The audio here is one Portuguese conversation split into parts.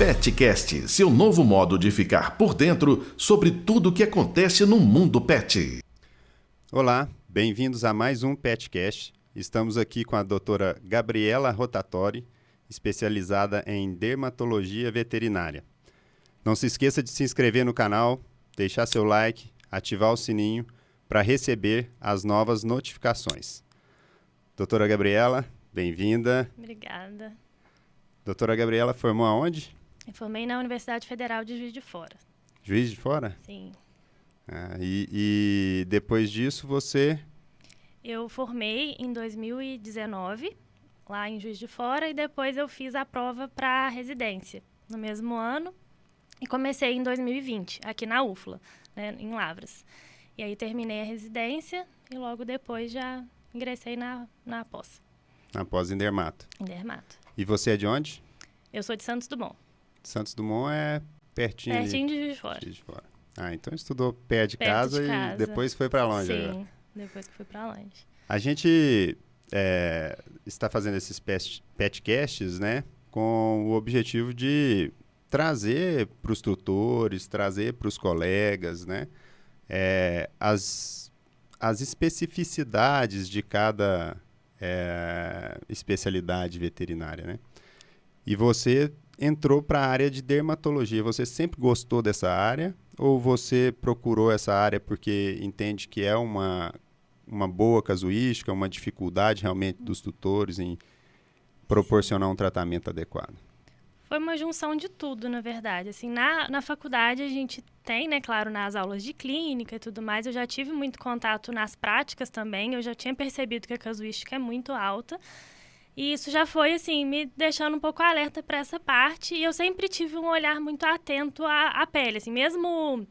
Petcast, seu novo modo de ficar por dentro sobre tudo o que acontece no mundo pet. Olá, bem-vindos a mais um Petcast. Estamos aqui com a doutora Gabriela Rotatori, especializada em dermatologia veterinária. Não se esqueça de se inscrever no canal, deixar seu like, ativar o sininho para receber as novas notificações. Doutora Gabriela, bem-vinda. Obrigada. Doutora Gabriela formou aonde? Eu formei na Universidade Federal de Juiz de Fora. Juiz de Fora? Sim. E depois disso você... Eu formei em 2019, lá em Juiz de Fora, e depois eu fiz a prova para residência no mesmo ano. E comecei em 2020, aqui na UFLA, né, em Lavras. E aí terminei a residência e logo depois já ingressei na pós. Na pós em dermato. Em dermato. E você é de onde? Eu sou de Santos Dumont. Santos Dumont é pertinho Pertinho de Juiz de Fora. Juiz de Fora. Então estudou perto de Perto casa de casa. E depois foi para longe. Sim, agora. depois que fui para longe. A gente está fazendo esses petcasts, né, com o objetivo de trazer para os tutores, trazer para os colegas, né, as especificidades de cada especialidade veterinária, né? E você entrou para a área de dermatologia. Você sempre gostou dessa área ou você procurou essa área porque entende que é uma boa casuística, uma dificuldade realmente dos tutores em proporcionar um tratamento adequado? Foi uma junção de tudo, na verdade. Assim, na faculdade a gente tem, né, claro, nas aulas de clínica e tudo mais, eu já tive muito contato nas práticas também, eu já tinha percebido que a casuística é muito alta. E isso já foi, assim, me deixando um pouco alerta para essa parte. E eu sempre tive um olhar muito atento à pele, assim, mesmo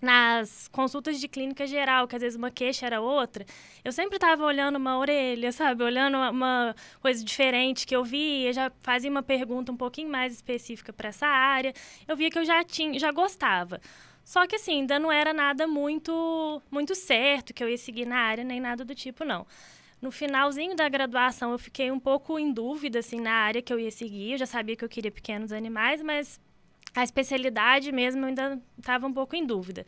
nas consultas de clínica geral, que às vezes uma queixa era outra, eu sempre estava olhando uma orelha, sabe? Olhando uma coisa diferente que eu via, já fazia uma pergunta um pouquinho mais específica para essa área. Eu via que eu já gostava. Só que, assim, ainda não era nada muito certo que eu ia seguir na área, nem nada do tipo, não. No finalzinho da graduação, eu fiquei um pouco em dúvida, assim, na área que eu ia seguir. Eu já sabia que eu queria pequenos animais, mas a especialidade mesmo eu ainda estava um pouco em dúvida.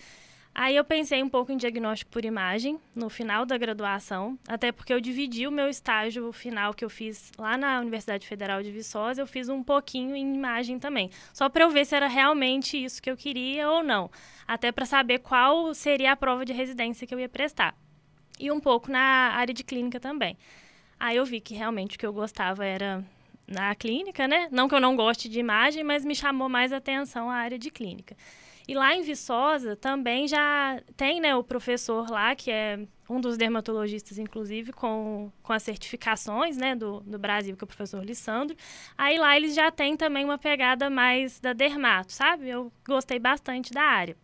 Aí eu pensei um pouco em diagnóstico por imagem, no final da graduação, até porque eu dividi o meu estágio final que eu fiz lá na Universidade Federal de Viçosa, eu fiz um pouquinho em imagem também, só para eu ver se era realmente isso que eu queria ou não, até para saber qual seria a prova de residência que eu ia prestar. E um pouco na área de clínica também. Aí eu vi que realmente o que eu gostava era na clínica, né? Não que eu não goste de imagem, mas me chamou mais atenção a área de clínica. E lá em Viçosa também já tem, né, o professor lá, que é um dos dermatologistas, inclusive, com as certificações, né, do Brasil, que é o professor Lissandro. Aí lá eles já têm também uma pegada mais da dermato, sabe? Eu gostei bastante da área.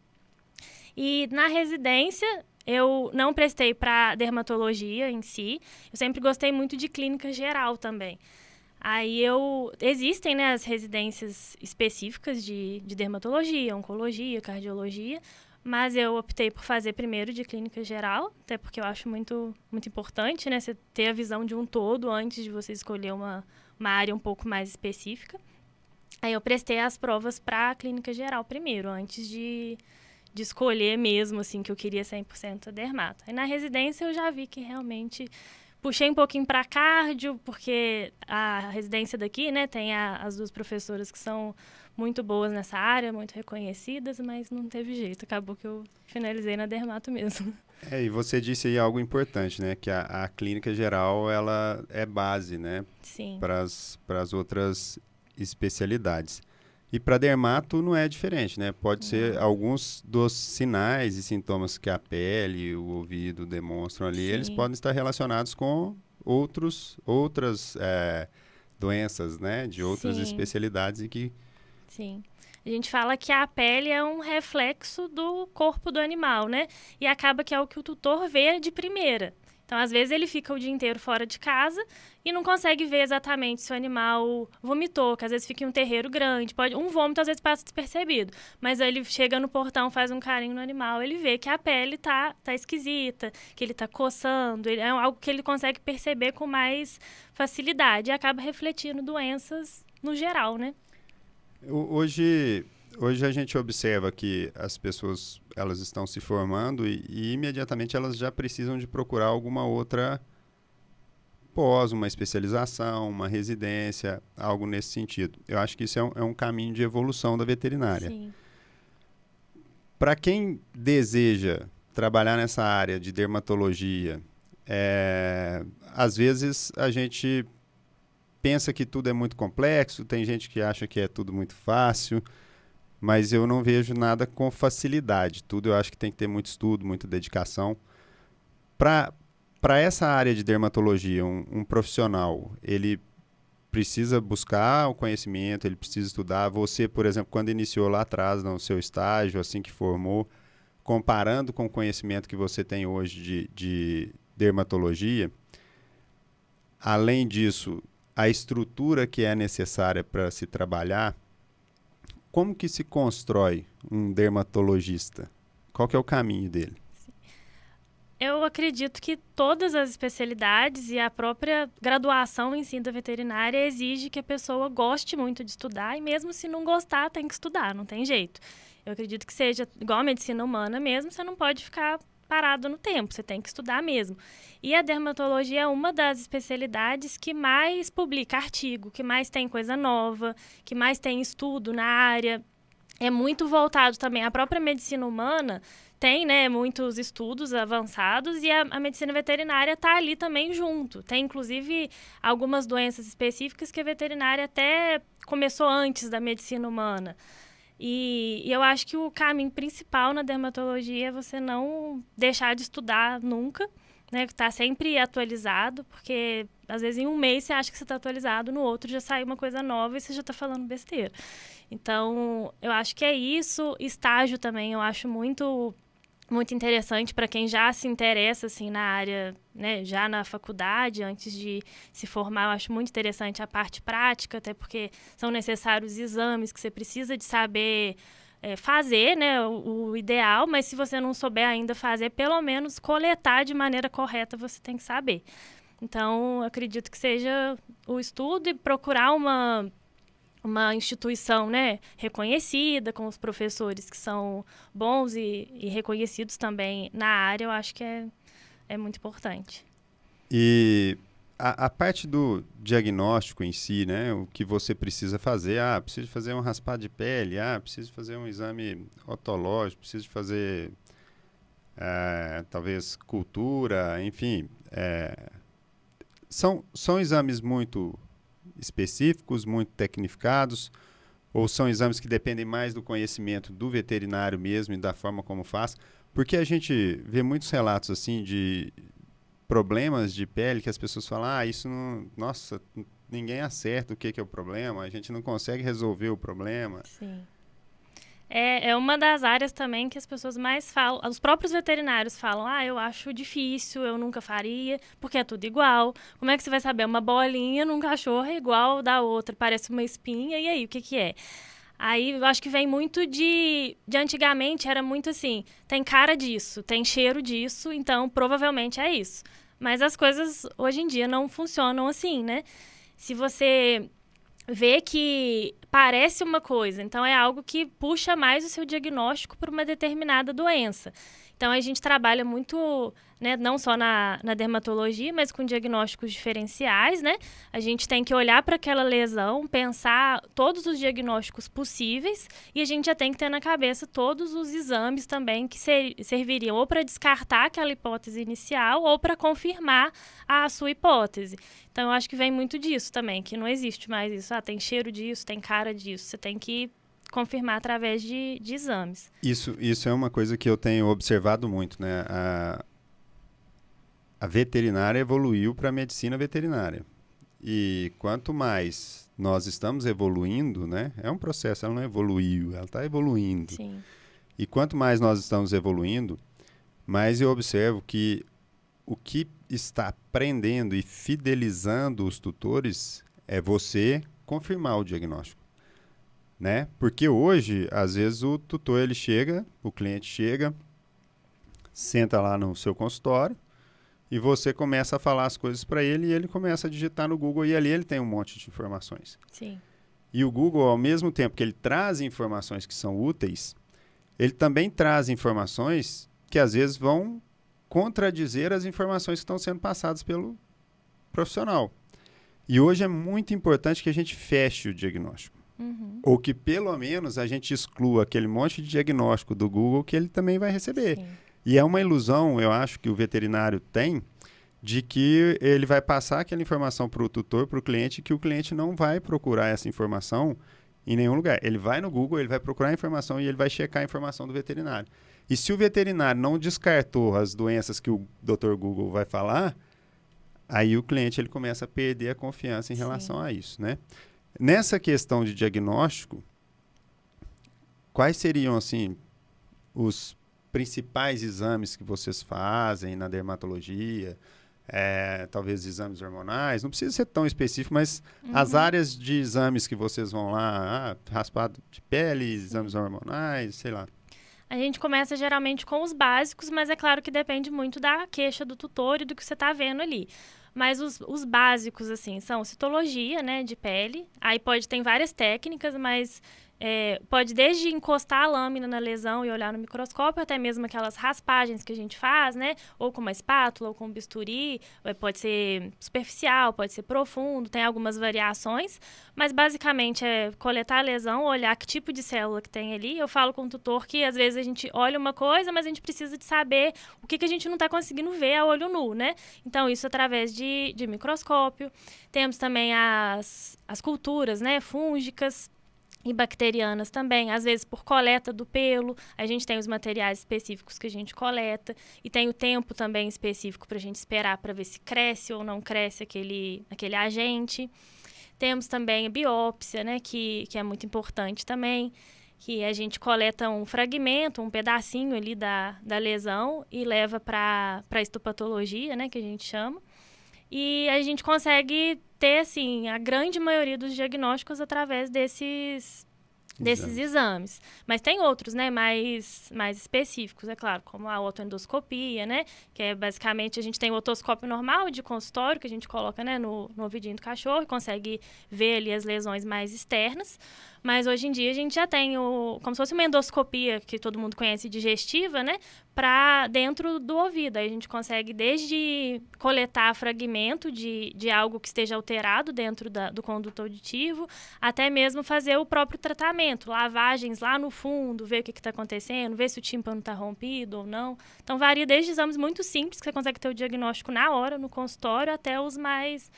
E na residência, eu não prestei para dermatologia em si, eu sempre gostei muito de clínica geral também. Aí existem, né, as residências específicas de dermatologia, oncologia, cardiologia, mas eu optei por fazer primeiro de clínica geral, até porque eu acho muito, muito importante, né, você ter a visão de um todo antes de você escolher uma área um pouco mais específica. Aí eu prestei as provas para clínica geral primeiro, antes de escolher mesmo, assim, que eu queria 100% dermato. Aí na residência eu já vi que realmente puxei um pouquinho para cardio, porque a residência daqui, né, tem as duas professoras que são muito boas nessa área, muito reconhecidas, mas não teve jeito, acabou que eu finalizei na dermato mesmo. E você disse aí algo importante, né, que a clínica geral, ela é base, né, para as outras especialidades. E para dermato não é diferente, né? Pode ser alguns dos sinais e sintomas que a pele, o ouvido demonstram ali, eles podem estar relacionados com outras doenças, né? De outras especialidades e que... Sim. A gente fala que a pele é um reflexo do corpo do animal, né? E acaba que é o que o tutor vê de primeira. Então, às vezes, ele fica o dia inteiro fora de casa e não consegue ver exatamente se o animal vomitou, que às vezes fica em um terreiro grande. Um vômito, às vezes, passa despercebido. Mas aí ele chega no portão, faz um carinho no animal, ele vê que a pele tá esquisita, que ele tá coçando. É algo que ele consegue perceber com mais facilidade e acaba refletindo doenças no geral, né? Hoje a gente observa que as pessoas elas estão se formando e imediatamente elas já precisam de procurar alguma outra pós, uma especialização, uma residência, algo nesse sentido. Eu acho que isso é um caminho de evolução da veterinária. Sim. Para quem deseja trabalhar nessa área de dermatologia, às vezes a gente pensa que tudo é muito complexo, tem gente que acha que é tudo muito fácil, mas eu não vejo nada com facilidade. Tudo eu acho que tem que ter muito estudo, muita dedicação. Para essa área de dermatologia, um profissional, ele precisa buscar o conhecimento, ele precisa estudar. Você, por exemplo, quando iniciou lá atrás no seu estágio, assim que formou, comparando com o conhecimento que você tem hoje de dermatologia, além disso, a estrutura que é necessária para se trabalhar, como que se constrói um dermatologista? Qual que é o caminho dele? Eu acredito que todas as especialidades e a própria graduação em si da veterinária exige que a pessoa goste muito de estudar e mesmo se não gostar, tem que estudar, não tem jeito. Eu acredito que seja igual a medicina humana mesmo, você não pode ficar parado no tempo, você tem que estudar mesmo. E a dermatologia é uma das especialidades que mais publica artigo, que mais tem coisa nova, que mais tem estudo na área. É muito voltado também à própria medicina humana, tem, né, muitos estudos avançados e a medicina veterinária está ali também junto. Tem, inclusive, algumas doenças específicas que a veterinária até começou antes da medicina humana. E eu acho que o caminho principal na dermatologia é você não deixar de estudar nunca, né, estar sempre atualizado, porque às vezes em um mês você acha que você está atualizado, no outro já sai uma coisa nova e você já está falando besteira. Então, eu acho que é isso. Estágio também eu acho muito interessante para quem já se interessa assim, na área, né, já na faculdade, antes de se formar. Eu acho muito interessante a parte prática, até porque são necessários exames que você precisa de saber fazer, né, o ideal, mas se você não souber ainda fazer, pelo menos coletar de maneira correta você tem que saber. Então, eu acredito que seja o estudo e procurar uma instituição, né, reconhecida, com os professores que são bons e reconhecidos também na área, eu acho que é muito importante. E a parte do diagnóstico em si, né, o que você precisa fazer, preciso fazer um raspado de pele, preciso fazer um exame otológico, preciso fazer, talvez, cultura, enfim, são exames muito específicos, muito tecnificados, ou são exames que dependem mais do conhecimento do veterinário mesmo e da forma como faz? Porque a gente vê muitos relatos assim de problemas de pele que as pessoas falam, isso não, nossa, ninguém acerta o que é o problema, a gente não consegue resolver o problema. Sim. É uma das áreas também que as pessoas mais falam, os próprios veterinários falam, eu acho difícil, eu nunca faria, porque é tudo igual. Como é que você vai saber? Uma bolinha num cachorro é igual da outra, parece uma espinha, e aí, o que é? Aí, eu acho que vem muito de antigamente, era muito assim, tem cara disso, tem cheiro disso, então provavelmente é isso. Mas as coisas, hoje em dia, não funcionam assim, né? Se você vê que parece uma coisa, então é algo que puxa mais o seu diagnóstico para uma determinada doença. Então, a gente trabalha muito, né, não só na dermatologia, mas com diagnósticos diferenciais, né? A gente tem que olhar para aquela lesão, pensar todos os diagnósticos possíveis e a gente já tem que ter na cabeça todos os exames também que serviriam ou para descartar aquela hipótese inicial ou para confirmar a sua hipótese. Então, eu acho que vem muito disso também, que não existe mais isso. Tem cheiro disso, tem cara disso. Você tem que confirmar através de exames. Isso é uma coisa que eu tenho observado muito, né? A veterinária evoluiu para a medicina veterinária. E quanto mais nós estamos evoluindo, né? É um processo, ela não evoluiu, ela está evoluindo. Sim. E quanto mais nós estamos evoluindo, mais eu observo que o que está prendendo e fidelizando os tutores é você confirmar o diagnóstico. Né? Porque hoje, às vezes, o tutor ele chega, o cliente chega, senta lá no seu consultório e você começa a falar as coisas para ele e ele começa a digitar no Google e ali ele tem um monte de informações. Sim. E o Google, ao mesmo tempo que ele traz informações que são úteis, ele também traz informações que às vezes vão contradizer as informações que estão sendo passadas pelo profissional. E hoje é muito importante que a gente feche o diagnóstico. Ou que pelo menos a gente exclua aquele monte de diagnóstico do Google que ele também vai receber. Sim. E é uma ilusão, eu acho, que o veterinário tem de que ele vai passar aquela informação para o tutor, para o cliente, que o cliente não vai procurar essa informação em nenhum lugar. Ele vai no Google, ele vai procurar a informação e ele vai checar a informação do veterinário. E se o veterinário não descartou as doenças que o Dr. Google vai falar, aí o cliente ele começa a perder a confiança em relação a isso, né? Nessa questão de diagnóstico, quais seriam, assim, os principais exames que vocês fazem na dermatologia? Talvez exames hormonais, não precisa ser tão específico, mas as áreas de exames que vocês vão lá, raspado de pele, exames hormonais, sei lá. A gente começa geralmente com os básicos, mas é claro que depende muito da queixa do tutor e do que você está vendo ali. Mas os básicos, assim, são citologia, né, de pele. Aí tem várias técnicas, mas pode desde encostar a lâmina na lesão e olhar no microscópio, até mesmo aquelas raspagens que a gente faz, né, ou com uma espátula, ou com um bisturi. Pode ser superficial, pode ser profundo, tem algumas variações. Mas, basicamente, é coletar a lesão, olhar que tipo de célula que tem ali. Eu falo com o tutor que, às vezes, a gente olha uma coisa, mas a gente precisa de saber o que a gente não está conseguindo ver a olho nu, né? Então, isso através de microscópio. Temos também as culturas, né, fúngicas e bacterianas também, às vezes por coleta do pelo. A gente tem os materiais específicos que a gente coleta e tem o tempo também específico para a gente esperar para ver se cresce ou não cresce aquele agente. Temos também a biópsia, né, que é muito importante também, que a gente coleta um fragmento, um pedacinho ali da lesão e leva para a histopatologia, né, que a gente chama. E a gente consegue ter, assim, a grande maioria dos diagnósticos através desses exames. Mas tem outros, né, mais específicos, é claro, como a otoendoscopia, né, que é basicamente a gente tem o otoscópio normal de consultório, que a gente coloca, né, no ouvidinho do cachorro e consegue ver ali as lesões mais externas. Mas hoje em dia a gente já tem como se fosse uma endoscopia, que todo mundo conhece, digestiva, né, para dentro do ouvido. Aí a gente consegue desde coletar fragmento de algo que esteja alterado dentro do conduto auditivo, até mesmo fazer o próprio tratamento, lavagens lá no fundo, ver o que está acontecendo, ver se o tímpano está rompido ou não. Então varia desde exames muito simples, que você consegue ter o diagnóstico na hora, no consultório, até os mais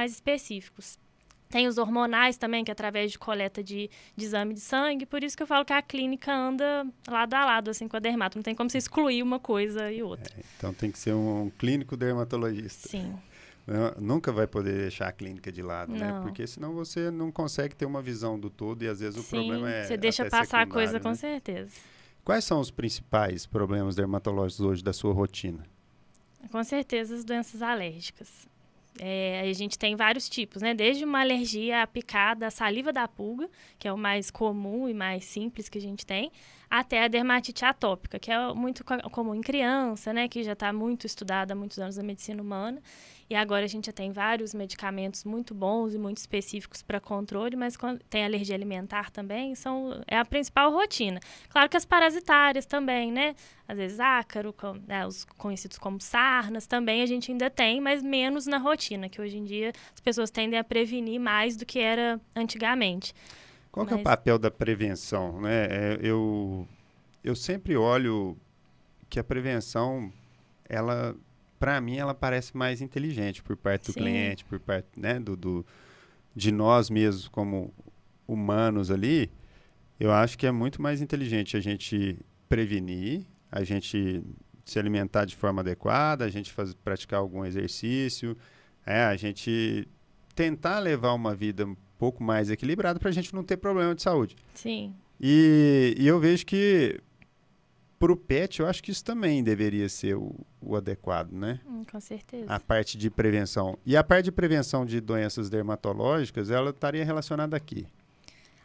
específicos. Tem os hormonais também, que é através de coleta de exame de sangue. Por isso que eu falo que a clínica anda lado a lado, assim, com a dermato. Não tem como você excluir uma coisa e outra. Então tem que ser um clínico dermatologista. Sim. Nunca vai poder deixar a clínica de lado, Não. né? Porque senão você não consegue ter uma visão do todo e às vezes o problema é você deixa até passar a coisa, né? com certeza. Quais são os principais problemas dermatológicos hoje da sua rotina? Com certeza as doenças alérgicas. A gente tem vários tipos, né? Desde uma alergia à picada, à saliva da pulga, que é o mais comum e mais simples que a gente tem, até a dermatite atópica, que é muito comum em criança, né? Que já está muito estudada há muitos anos na medicina humana. E agora a gente já tem vários medicamentos muito bons e muito específicos para controle, mas tem alergia alimentar também, é a principal rotina. Claro que as parasitárias também, né? Às vezes ácaro, os conhecidos como sarnas, também a gente ainda tem, mas menos na rotina, que hoje em dia as pessoas tendem a prevenir mais do que era antigamente. Qual que é o papel da prevenção, né? Eu sempre olho que a prevenção, para mim, ela parece mais inteligente por parte do cliente, por parte, né, de nós mesmos como humanos ali. Eu acho que é muito mais inteligente a gente prevenir, a gente se alimentar de forma adequada, a gente praticar algum exercício, a gente tentar levar uma vida um pouco mais equilibrada para a gente não ter problema de saúde. Sim. E eu vejo que para o pet, eu acho que isso também deveria ser o adequado, né? Com certeza. A parte de prevenção. E a parte de prevenção de doenças dermatológicas, ela estaria relacionada aqui?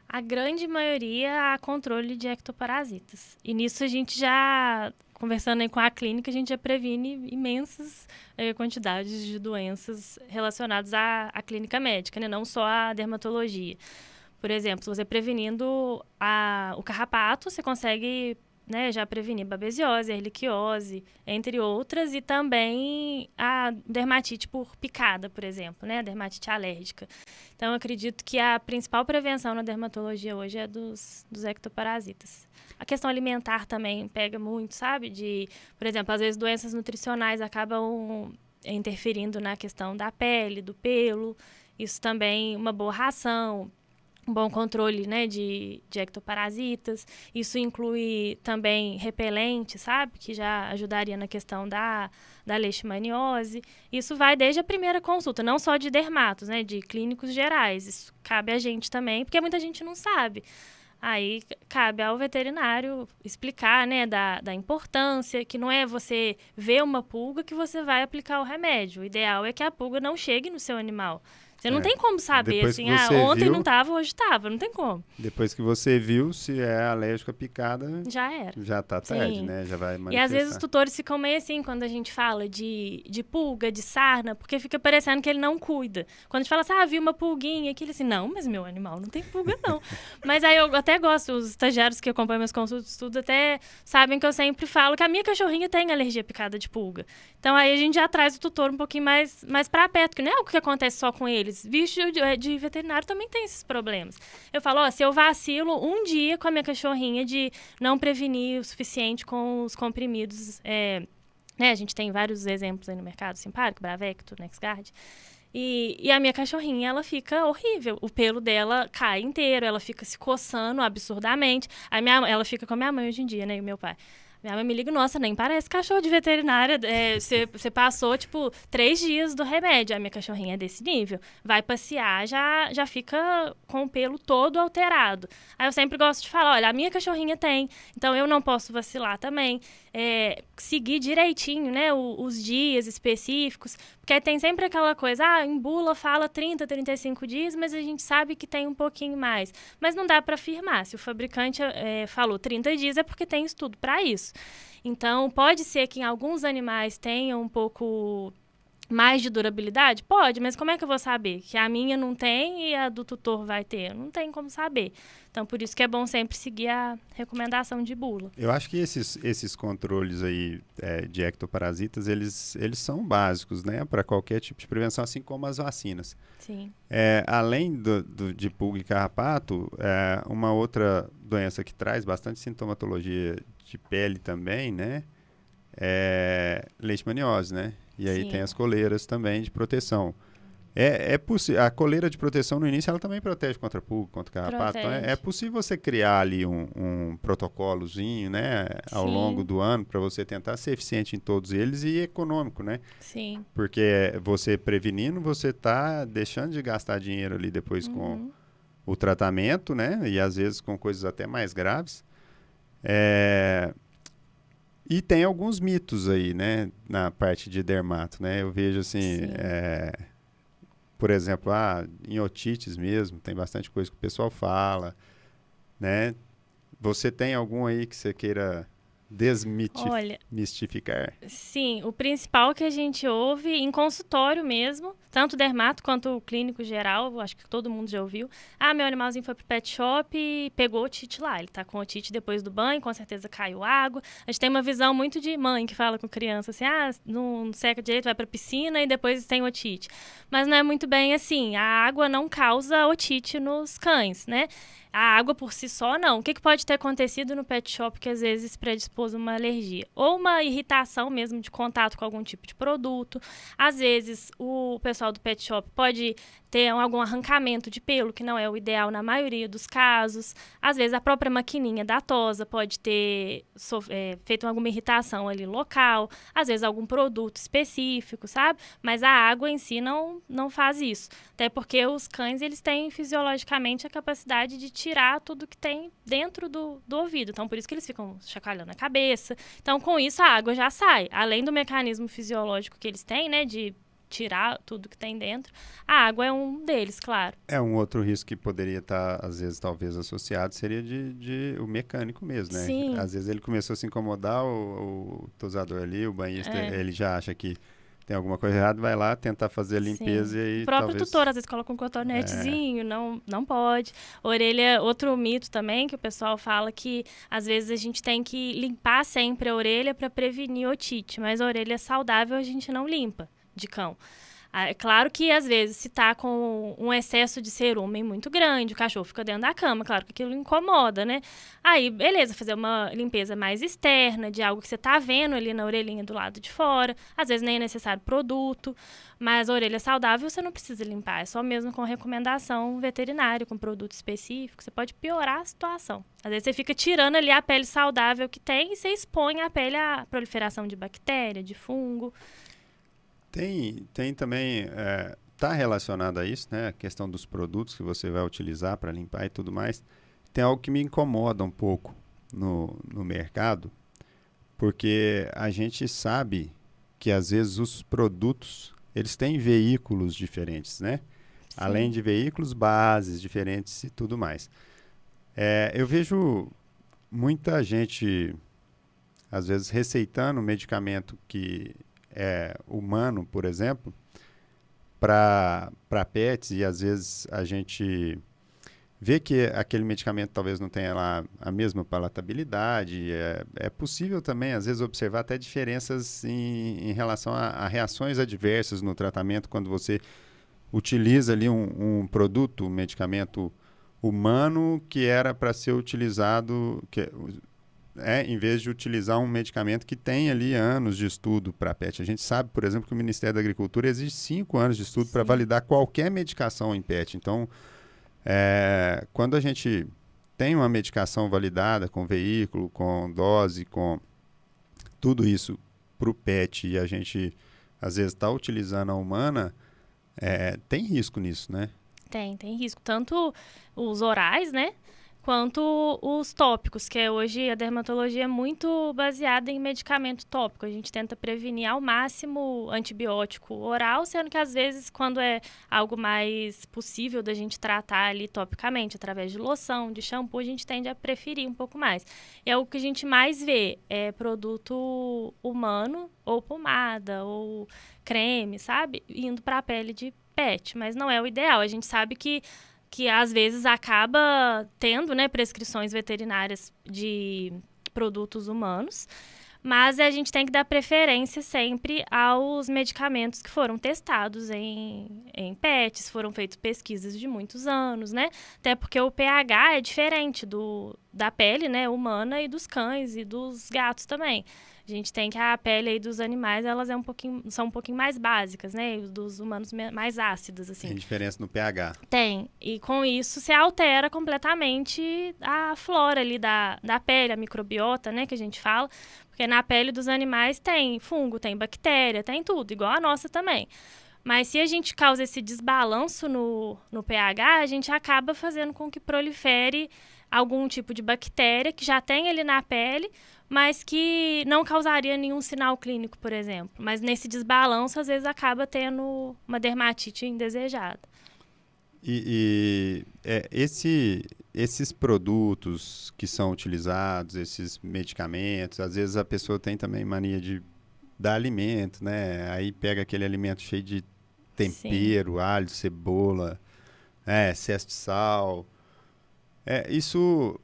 A grande maioria a controle de ectoparasitas. E nisso a gente já, conversando aí com a clínica, a gente já previne imensas quantidades de doenças relacionadas à clínica médica, né? Não só à dermatologia. Por exemplo, se você prevenindo o carrapato, você consegue, né, já prevenir babesiose, erliquiose, entre outras, e também a dermatite por picada, por exemplo, né, a dermatite alérgica. Então, eu acredito que a principal prevenção na dermatologia hoje é dos ectoparasitas. A questão alimentar também pega muito, sabe? Por exemplo, às vezes doenças nutricionais acabam interferindo na questão da pele, do pelo. Isso também, uma boa ração, um bom controle, né, de ectoparasitas. Isso inclui também repelente, sabe? Que já ajudaria na questão da leishmaniose. Isso vai desde a primeira consulta, não só de dermatos, né, de clínicos gerais. Isso cabe a gente também, porque muita gente não sabe. Aí cabe ao veterinário explicar, né, da importância, que não é você ver uma pulga que você vai aplicar o remédio. O ideal é que a pulga não chegue no seu animal. Você não tem como saber, depois assim, viu, ontem não estava, hoje estava, não tem como. Depois que você viu, se é alérgico à picada, já era. Já tá tarde, Sim. né? Já vai manifestar. E às vezes os tutores ficam meio assim quando a gente fala de pulga, de sarna, porque fica parecendo que ele não cuida. Quando a gente fala assim, vi uma pulguinha, aquele assim, não, mas meu animal não tem pulga, não. Mas aí eu até gosto, os estagiários que acompanham meus consultas, tudo até sabem que eu sempre falo que a minha cachorrinha tem alergia à picada de pulga. Então aí a gente já traz o tutor um pouquinho mais pra perto, que não é algo que acontece só com eles. Bicho de veterinário também tem esses problemas. Eu falo, se eu vacilo um dia com a minha cachorrinha de não prevenir o suficiente com os comprimidos, né, a gente tem vários exemplos aí no mercado, Simparica, Bravecto, NexGard, e a minha cachorrinha, ela fica horrível. O pelo dela cai inteiro, ela fica se coçando absurdamente. Ela fica com a minha mãe hoje em dia, né, e o meu pai. Minha mãe me liga, nossa, nem parece cachorro de veterinária. Você passou, 3 dias do remédio. A minha cachorrinha é desse nível. Vai passear, já fica com o pelo todo alterado. Aí eu sempre gosto de falar, olha, a minha cachorrinha tem, então eu não posso vacilar também. Seguir direitinho, né, os dias específicos, porque tem sempre aquela coisa, em bula fala 30, 35 dias, mas a gente sabe que tem um pouquinho mais. Mas não dá para afirmar. Se o fabricante falou 30 dias, é porque tem estudo para isso. Então, pode ser que em alguns animais tenha um pouco mais de durabilidade? Pode, mas como é que eu vou saber? Que a minha não tem e a do tutor vai ter? Não tem como saber. Então, por isso que é bom sempre seguir a recomendação de bula. Eu acho que esses controles aí de ectoparasitas, eles são básicos, né? Para qualquer tipo de prevenção, assim como as vacinas. Sim. Além de pulga e carrapato, uma outra doença que traz bastante sintomatologia de pele também, né? Leishmaniose, né? E aí tem as coleiras também de proteção. A coleira de proteção no início, ela também protege contra pulga, contra carrapato. Então, é possível você criar ali um protocolozinho, né? Ao longo do ano, para você tentar ser eficiente em todos eles e econômico, né? Sim. Porque você prevenindo, você está deixando de gastar dinheiro ali depois com o tratamento, né? E às vezes com coisas até mais graves. E tem alguns mitos aí, né, na parte de dermato, né? Eu vejo assim, por exemplo, em otites mesmo, tem bastante coisa que o pessoal fala, né? Você tem algum aí que você queira desmistificar? Sim, o principal que a gente ouve em consultório mesmo, tanto dermato quanto o clínico geral, acho que todo mundo já ouviu. Meu animalzinho foi pro pet shop e pegou otite lá. Ele tá com otite depois do banho, com certeza caiu água. A gente tem uma visão muito de mãe que fala com criança assim, não seca direito, vai pra piscina e depois tem otite. Mas não é muito bem assim, a água não causa otite nos cães, né? A água por si só, não. O que pode ter acontecido no pet shop que às vezes predispôs uma alergia? Ou uma irritação mesmo de contato com algum tipo de produto. Às vezes, o pessoal do pet shop pode ter algum arrancamento de pelo, que não é o ideal na maioria dos casos. Às vezes, a própria maquininha da tosa pode ter feito alguma irritação ali local. Às vezes, algum produto específico, sabe? Mas a água em si não faz isso. Até porque os cães, eles têm fisiologicamente a capacidade de tirar tudo que tem dentro do ouvido. Então, por isso que eles ficam chacoalhando a cabeça. Então, com isso, a água já sai. Além do mecanismo fisiológico que eles têm, né, de tirar tudo que tem dentro, a água é um deles, claro. Um outro risco que poderia estar, às vezes, talvez associado, seria de o mecânico mesmo, né? Sim. Às vezes ele começou a se incomodar, o tosador ali, o banhista, ele já acha que tem alguma coisa errada, vai lá tentar fazer a limpeza. Sim. E aí o próprio talvez... tutor às vezes coloca um cotonetezinho, não pode. Orelha, outro mito também que o pessoal fala que às vezes a gente tem que limpar sempre a orelha para prevenir otite, mas a orelha saudável a gente não limpa de cão. É claro que, às vezes, se tá com um excesso de cerumen muito grande, o cachorro fica dentro da cama, claro que aquilo incomoda, né? Aí, beleza, fazer uma limpeza mais externa, de algo que você tá vendo ali na orelhinha do lado de fora. Às vezes nem é necessário produto, mas a orelha saudável você não precisa limpar, é só mesmo com recomendação veterinária, com produto específico. Você pode piorar a situação. Às vezes você fica tirando ali a pele saudável que tem e você expõe a pele à proliferação de bactéria, de fungo. Tem também, está relacionado a isso, né? A questão dos produtos que você vai utilizar para limpar e tudo mais. Tem algo que me incomoda um pouco no mercado, porque a gente sabe que às vezes os produtos, eles têm veículos diferentes, né? Sim. Além de veículos, bases diferentes e tudo mais. Eu vejo muita gente, às vezes, receitando um medicamento que humano, por exemplo, para pets, e às vezes a gente vê que aquele medicamento talvez não tenha lá a mesma palatabilidade. É possível também, às vezes, observar até diferenças em relação a reações adversas no tratamento quando você utiliza ali um produto, um medicamento humano que era para ser utilizado... em vez de utilizar um medicamento que tem ali anos de estudo para pet. A gente sabe, por exemplo, que o Ministério da Agricultura exige 5 anos de estudo para validar qualquer medicação em pet. Então, quando a gente tem uma medicação validada com veículo, com dose, com tudo isso para o pet, e a gente, às vezes, está utilizando a humana, tem risco nisso, né? Tem risco. Tanto os orais, né? Quanto os tópicos, que hoje a dermatologia é muito baseada em medicamento tópico. A gente tenta prevenir ao máximo antibiótico oral, sendo que às vezes, quando é algo mais possível da gente tratar ali topicamente, através de loção, de shampoo, a gente tende a preferir um pouco mais. E é o que a gente mais vê, produto humano, ou pomada, ou creme, sabe? Indo para a pele de pet, mas não é o ideal. A gente sabe que às vezes acaba tendo, né, prescrições veterinárias de produtos humanos, mas a gente tem que dar preferência sempre aos medicamentos que foram testados em pets, foram feitas pesquisas de muitos anos, né? Até porque o pH é diferente da pele, né, humana e dos cães e dos gatos também. A gente tem que a pele aí dos animais, elas são um pouquinho mais básicas, né? E dos humanos mais ácidas, assim. Tem diferença no pH. Tem. E com isso, você altera completamente a flora ali da pele, a microbiota, né? Que a gente fala. Porque na pele dos animais tem fungo, tem bactéria, tem tudo. Igual a nossa também. Mas se a gente causa esse desbalanço no pH, a gente acaba fazendo com que prolifere algum tipo de bactéria que já tem ali na pele, mas que não causaria nenhum sinal clínico, por exemplo. Mas nesse desbalanço, às vezes, acaba tendo uma dermatite indesejada. Esses produtos que são utilizados, esses medicamentos, às vezes a pessoa tem também mania de dar alimento, né? Aí pega aquele alimento cheio de tempero, sim, alho, cebola, excesso de sal. Isso...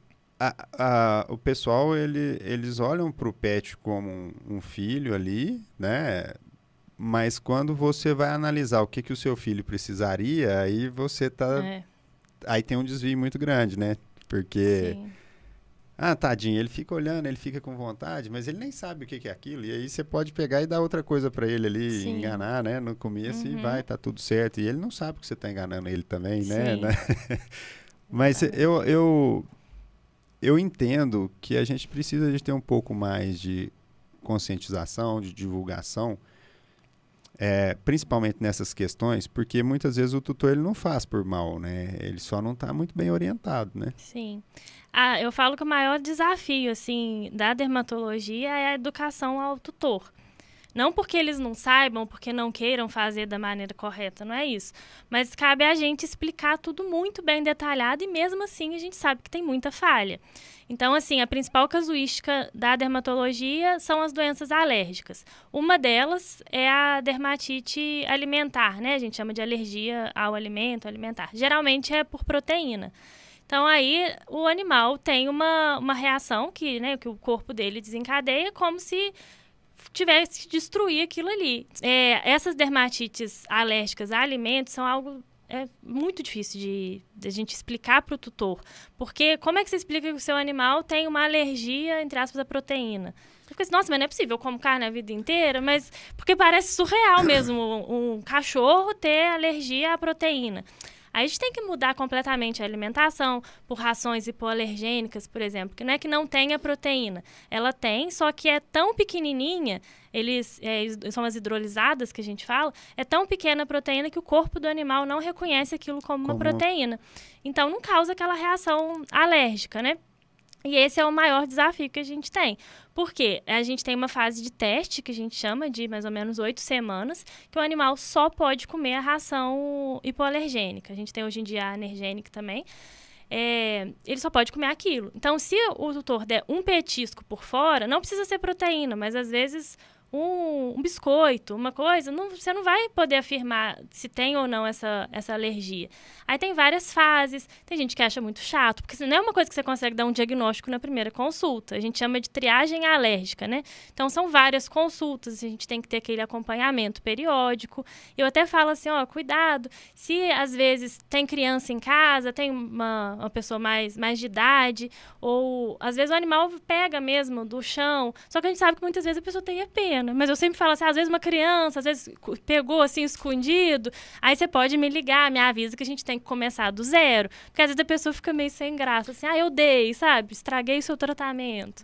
o pessoal, eles olham para o pet como um filho ali, né? Mas quando você vai analisar o que o seu filho precisaria, aí você aí tem um desvio muito grande, né? Porque... Sim. Tadinho, ele fica olhando, ele fica com vontade, mas ele nem sabe o que é aquilo. E aí você pode pegar e dar outra coisa para ele ali, sim, enganar, né? No começo, e tá tudo certo. E ele não sabe que você tá enganando ele também, né? Mas eu entendo que a gente precisa de ter um pouco mais de conscientização, de divulgação, principalmente nessas questões, porque muitas vezes o tutor ele não faz por mal, né? Ele só não está muito bem orientado, né? Sim. Eu falo que o maior desafio, assim, da dermatologia é a educação ao tutor. Não porque eles não saibam, porque não queiram fazer da maneira correta, não é isso. Mas cabe a gente explicar tudo muito bem detalhado e mesmo assim a gente sabe que tem muita falha. Então, assim, a principal casuística da dermatologia são as doenças alérgicas. Uma delas é a dermatite alimentar, né? A gente chama de alergia ao alimento alimentar. Geralmente é por proteína. Então, aí, o animal tem uma reação que o corpo dele desencadeia como se tivesse que destruir aquilo ali. Essas dermatites alérgicas a alimentos são algo muito difícil de a gente explicar para o tutor. Porque como é que você explica que o seu animal tem uma alergia, entre aspas, à proteína? Você fica assim, nossa, mas não é possível, eu como carne a vida inteira, mas porque parece surreal mesmo um cachorro ter alergia à proteína. Aí a gente tem que mudar completamente a alimentação por rações hipoalergênicas, por exemplo, que não é que não tenha proteína. Ela tem, só que é tão pequenininha, são as hidrolisadas que a gente fala, é tão pequena a proteína que o corpo do animal não reconhece aquilo como uma proteína. Então, não causa aquela reação alérgica, né? E esse é o maior desafio que a gente tem. Por quê? A gente tem uma fase de teste, que a gente chama de mais ou menos 8 semanas, que o animal só pode comer a ração hipoalergênica. A gente tem hoje em dia a anergênica também. Ele só pode comer aquilo. Então, se o tutor der um petisco por fora, não precisa ser proteína, mas às vezes um biscoito, uma coisa, você não vai poder afirmar se tem ou não essa alergia. Aí tem várias fases, tem gente que acha muito chato, porque não é uma coisa que você consegue dar um diagnóstico na primeira consulta, a gente chama de triagem alérgica, né? Então são várias consultas, a gente tem que ter aquele acompanhamento periódico. Eu até falo assim, cuidado, se às vezes tem criança em casa, tem uma pessoa mais de idade, ou às vezes o animal pega mesmo do chão, só que a gente sabe que muitas vezes a pessoa tem pena. Mas eu sempre falo assim, às vezes uma criança, às vezes pegou assim escondido, aí você pode me ligar, me avisa que a gente tem que começar do zero. Porque às vezes a pessoa fica meio sem graça, assim, eu dei, sabe? Estraguei o seu tratamento.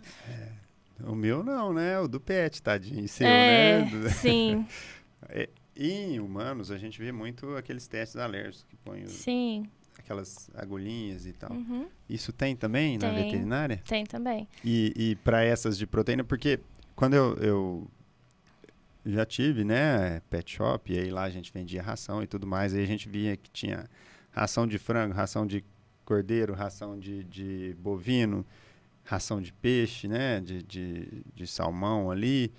O meu não, né? O do pet, tadinho, seu, né? Sim. E em humanos, a gente vê muito aqueles testes alérgicos que põem aquelas agulhinhas e tal. Uhum. Isso tem também na veterinária? Tem também. E para essas de proteína, porque quando eu já tive, né, pet shop, e aí lá a gente vendia ração e tudo mais, aí a gente via que tinha ração de frango, ração de cordeiro, ração de bovino, ração de peixe, né, de salmão ali,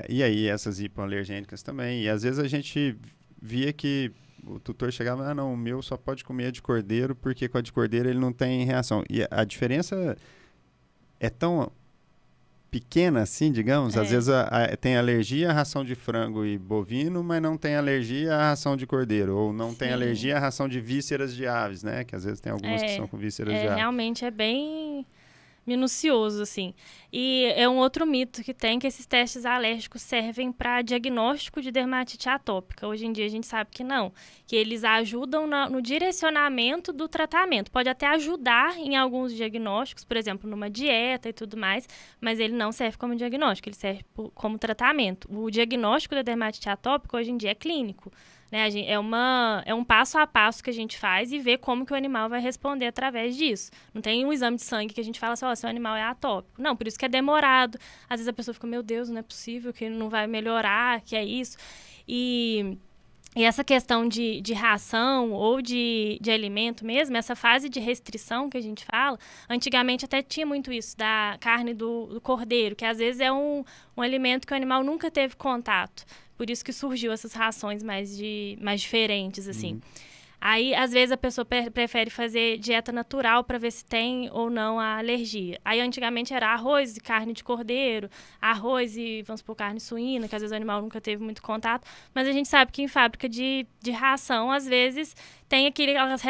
e aí essas hipoalergênicas também, e às vezes a gente via que o tutor chegava, não, o meu só pode comer de cordeiro, porque com a de cordeiro ele não tem reação, e a diferença é tão pequena assim, digamos, às vezes tem alergia à ração de frango e bovino, mas não tem alergia à ração de cordeiro, ou não tem alergia à ração de vísceras de aves, né, que às vezes tem algumas que são com vísceras de aves. Realmente é bem minucioso, assim. E é um outro mito que tem, que esses testes alérgicos servem para diagnóstico de dermatite atópica. Hoje em dia a gente sabe que não, que eles ajudam no direcionamento do tratamento. Pode até ajudar em alguns diagnósticos, por exemplo, numa dieta e tudo mais, mas ele não serve como diagnóstico, ele serve como tratamento. O diagnóstico da dermatite atópica hoje em dia é clínico. Né? É um passo a passo que a gente faz e vê como que o animal vai responder através disso. Não tem um exame de sangue que a gente fala assim, seu animal é atópico. Não, por isso que é demorado. Às vezes a pessoa fica, meu Deus, não é possível, que não vai melhorar, que é isso. E essa questão de ração ou de alimento mesmo, essa fase de restrição que a gente fala, antigamente até tinha muito isso, da carne do cordeiro, que às vezes é um alimento que o animal nunca teve contato. Por isso que surgiu essas rações mais diferentes, assim. Aí, às vezes, a pessoa prefere fazer dieta natural para ver se tem ou não a alergia. Aí, antigamente, era arroz e carne de cordeiro, arroz e, vamos supor, carne suína, que às vezes o animal nunca teve muito contato. Mas a gente sabe que em fábrica de ração, às vezes, tem aquelas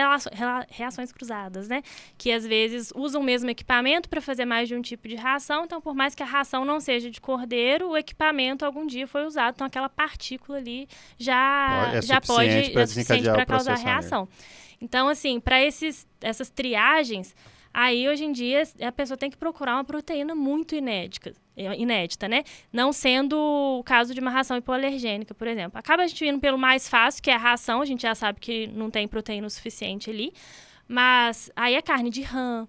reações cruzadas, né? Que, às vezes, usam o mesmo equipamento para fazer mais de um tipo de ração. Então, por mais que a ração não seja de cordeiro, o equipamento algum dia foi usado. Então, aquela partícula ali já pode é suficiente para causar reação. Então, assim, para essas triagens, aí hoje em dia a pessoa tem que procurar uma proteína muito inédita, né? Não sendo o caso de uma ração hipoalergênica, por exemplo. Acaba a gente indo pelo mais fácil, que é a ração, a gente já sabe que não tem proteína o suficiente ali, mas aí é carne de rã,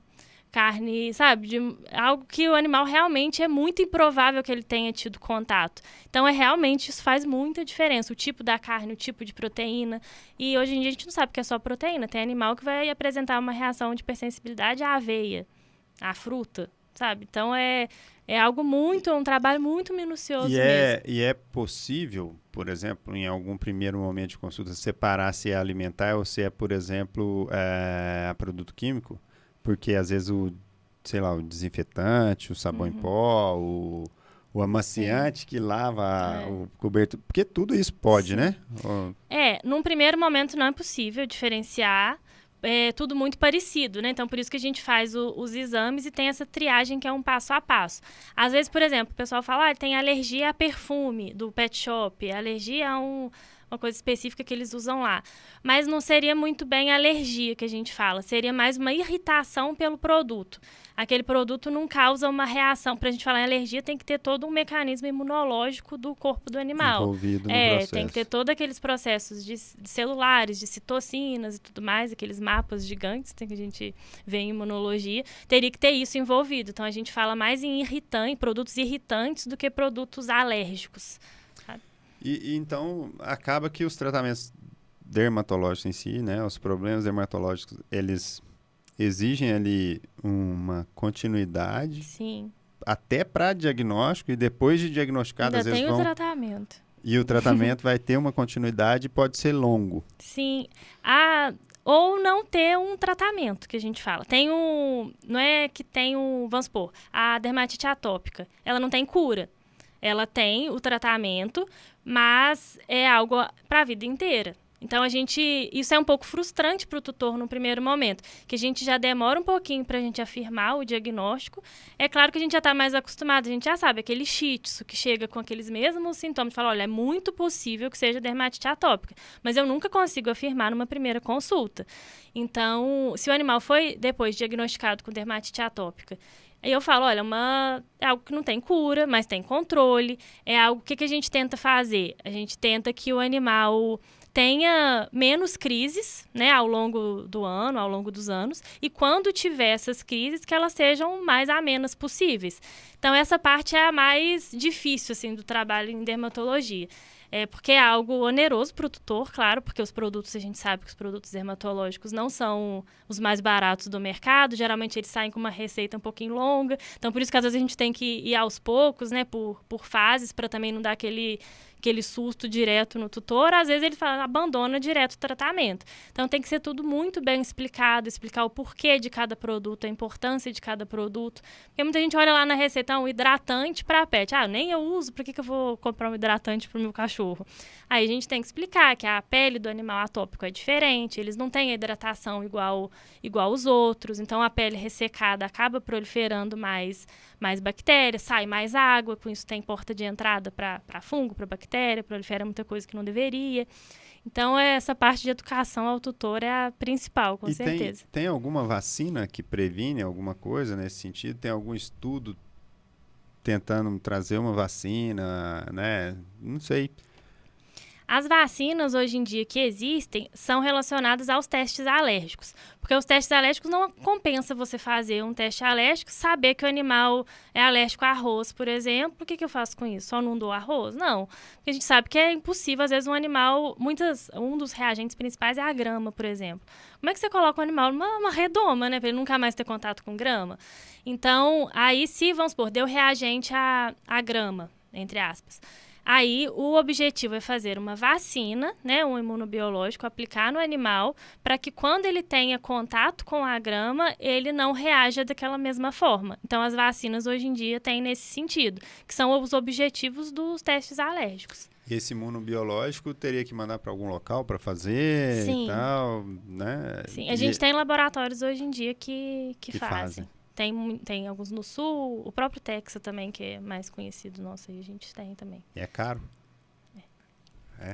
carne, sabe? De algo que o animal realmente é muito improvável que ele tenha tido contato. Então, realmente, isso faz muita diferença. O tipo da carne, o tipo de proteína. E hoje em dia a gente não sabe que é só proteína. Tem animal que vai apresentar uma reação de hipersensibilidade à aveia, à fruta, sabe? Então, é um trabalho muito minucioso mesmo. E é possível, por exemplo, em algum primeiro momento de consulta, separar se é alimentar ou se é, por exemplo, produto químico? Porque, às vezes, o desinfetante, o sabão em pó, o amaciante que lava o cobertor... Porque tudo isso pode, né? Num primeiro momento não é possível diferenciar. É tudo muito parecido, né? Então, por isso que a gente faz os exames e tem essa triagem que é um passo a passo. Às vezes, por exemplo, o pessoal fala, tem alergia a perfume do pet shop, alergia a uma coisa específica que eles usam lá. Mas não seria muito bem alergia que a gente fala, seria mais uma irritação pelo produto. Aquele produto não causa uma reação. Para a gente falar em alergia, tem que ter todo um mecanismo imunológico do corpo do animal. Envolvido no processo. Tem que ter todos aqueles processos de celulares, de citocinas e tudo mais, aqueles mapas gigantes que a gente vê em imunologia. Teria que ter isso envolvido. Então, a gente fala mais em produtos irritantes do que produtos alérgicos. Sabe? E então, acaba que os tratamentos dermatológicos em si, né, os problemas dermatológicos, eles exigem ali uma continuidade. Sim. Até para diagnóstico e depois de diagnosticado, às vezes tem o tratamento. E o tratamento vai ter uma continuidade e pode ser longo. Sim. Ou não ter um tratamento, que a gente fala. Não é que tem vamos supor, a dermatite atópica, ela não tem cura. Ela tem o tratamento, mas é algo para a vida inteira. Então, isso é um pouco frustrante para o tutor no primeiro momento, que a gente já demora um pouquinho para a gente afirmar o diagnóstico. É claro que a gente já está mais acostumado, a gente já sabe, aquele shih tzu que chega com aqueles mesmos sintomas, fala, olha, é muito possível que seja dermatite atópica, mas eu nunca consigo afirmar numa primeira consulta. Então, se o animal foi depois diagnosticado com dermatite atópica, aí eu falo, olha, é algo que não tem cura, mas tem controle, é algo que a gente tenta fazer? A gente tenta que o animal tenha menos crises, né, ao longo do ano, ao longo dos anos, e quando tiver essas crises, que elas sejam mais amenas possíveis. Então, essa parte é a mais difícil, assim, do trabalho em dermatologia. Porque é algo oneroso para o tutor, claro, porque a gente sabe que os produtos dermatológicos não são os mais baratos do mercado, geralmente eles saem com uma receita um pouquinho longa, então por isso que às vezes a gente tem que ir aos poucos, né, por fases, para também não dar aquele susto direto no tutor, às vezes ele abandona direto o tratamento. Então tem que ser tudo muito bem explicado, explicar o porquê de cada produto, a importância de cada produto, porque muita gente olha lá na receita, um hidratante para pet, nem eu uso, por que eu vou comprar um hidratante para o meu cachorro? Aí a gente tem que explicar que a pele do animal atópico é diferente, eles não têm a hidratação igual os outros, então a pele ressecada acaba proliferando mais bactérias, sai mais água, com isso tem porta de entrada para fungo, para bactéria, prolifera muita coisa que não deveria. Então, essa parte de educação ao tutor é a principal, com certeza. Tem alguma vacina que previne alguma coisa nesse sentido? Tem algum estudo tentando trazer uma vacina, né? Não sei. As vacinas, hoje em dia, que existem, são relacionadas aos testes alérgicos. Porque os testes alérgicos não compensa você fazer um teste alérgico, saber que o animal é alérgico a arroz, por exemplo. O que eu faço com isso? Só não dou arroz? Não. Porque a gente sabe que é impossível, às vezes, um animal... um dos reagentes principais é a grama, por exemplo. Como é que você coloca um animal numa redoma, né? Para ele nunca mais ter contato com grama? Então, aí, se, vamos supor, deu reagente à grama, entre aspas... Aí, o objetivo é fazer uma vacina, né, um imunobiológico, aplicar no animal, para que quando ele tenha contato com a grama, ele não reaja daquela mesma forma. Então, as vacinas hoje em dia têm nesse sentido, que são os objetivos dos testes alérgicos. E esse imunobiológico teria que mandar para algum local para fazer e tal, né? Sim, a gente tem laboratórios hoje em dia que fazem. Tem alguns no sul, o próprio Texas também, que é mais conhecido nosso, aí a gente tem também. E é caro?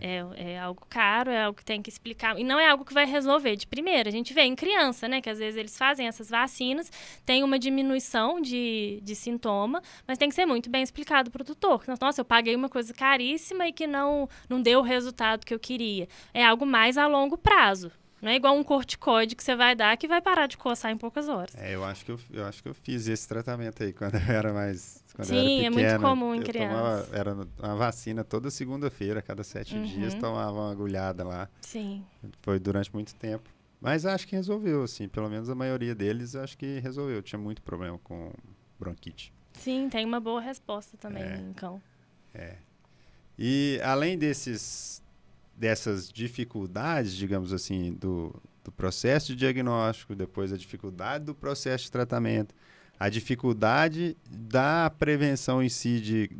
É algo caro, é algo que tem que explicar. E não é algo que vai resolver de primeira. A gente vê em criança, né? Que às vezes eles fazem essas vacinas, tem uma diminuição de sintoma, mas tem que ser muito bem explicado para o tutor. Nossa, eu paguei uma coisa caríssima e que não deu o resultado que eu queria. É algo mais a longo prazo. Não é igual um corticoide que você vai dar que vai parar de coçar em poucas horas. Eu acho que eu fiz esse tratamento aí quando eu era mais... Quando eu era Sim, pequeno, é muito comum em criança. Era uma vacina toda segunda-feira, cada 7 dias tomava uma agulhada lá. Sim. Foi durante muito tempo. Mas acho que resolveu, assim. Pelo menos a maioria deles acho que resolveu. Tinha muito problema com bronquite. Sim, tem uma boa resposta também em cão. E além dessas dificuldades, digamos assim, do processo de diagnóstico, depois a dificuldade do processo de tratamento, a dificuldade da prevenção em si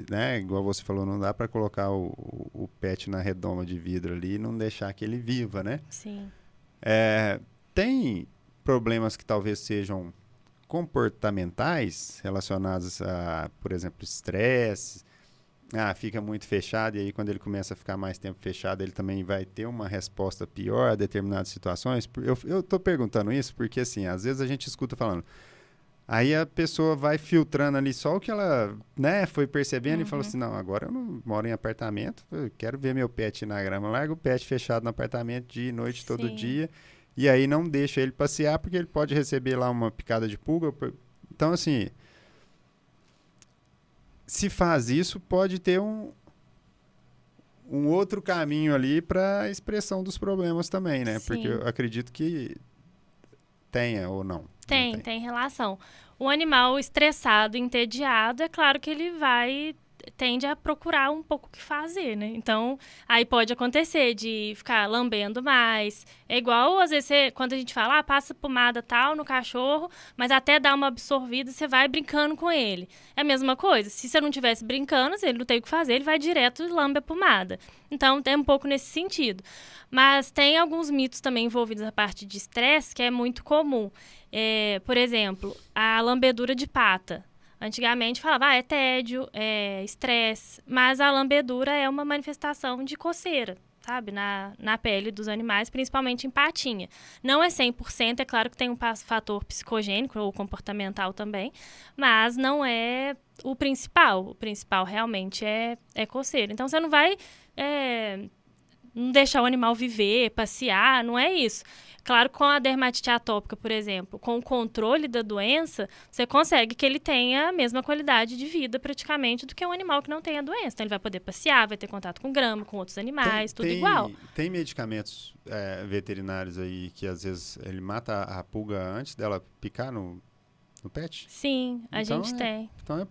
né, igual você falou, não dá para colocar o pet na redoma de vidro ali e não deixar que ele viva, né? Sim. Tem problemas que talvez sejam comportamentais relacionados a, por exemplo, estresse. Fica muito fechado e aí quando ele começa a ficar mais tempo fechado, ele também vai ter uma resposta pior a determinadas situações. Eu estou perguntando isso porque, assim, às vezes a gente escuta falando, aí a pessoa vai filtrando ali só o que ela, né, foi percebendo e fala assim, não, agora eu não moro em apartamento, eu quero ver meu pet na grama, larga o pet fechado no apartamento dia e noite, todo dia, e aí não deixa ele passear porque ele pode receber lá uma picada de pulga. Então, assim... Se faz isso, pode ter um outro caminho ali para a expressão dos problemas também, né? Sim. Porque eu acredito que tenha ou não. Tem relação. O animal estressado, entediado, é claro que ele tende a procurar um pouco o que fazer, né? Então, aí pode acontecer de ficar lambendo mais. É igual, às vezes, quando a gente fala, passa pomada tal no cachorro, mas até dar uma absorvida, você vai brincando com ele. É a mesma coisa. Se você não estivesse brincando, se ele não tem o que fazer, ele vai direto e lambe a pomada. Então, tem um pouco nesse sentido. Mas tem alguns mitos também envolvidos na parte de estresse, que é muito comum. Por exemplo, a lambedura de pata. Antigamente falava, é tédio, é estresse, mas a lambedura é uma manifestação de coceira, sabe? Na pele dos animais, principalmente em patinha. Não é 100%, é claro que tem um fator psicogênico ou comportamental também, mas não é o principal. O principal realmente é coceira. Então, você não vai não deixar o animal viver, passear, não é isso. Claro, com a dermatite atópica, por exemplo, com o controle da doença, você consegue que ele tenha a mesma qualidade de vida, praticamente, do que um animal que não tem a doença. Então, ele vai poder passear, vai ter contato com grama, com outros animais, tudo igual. Tem medicamentos veterinários aí que, às vezes, ele mata a pulga antes dela picar no pet? Sim, a gente tem. Então,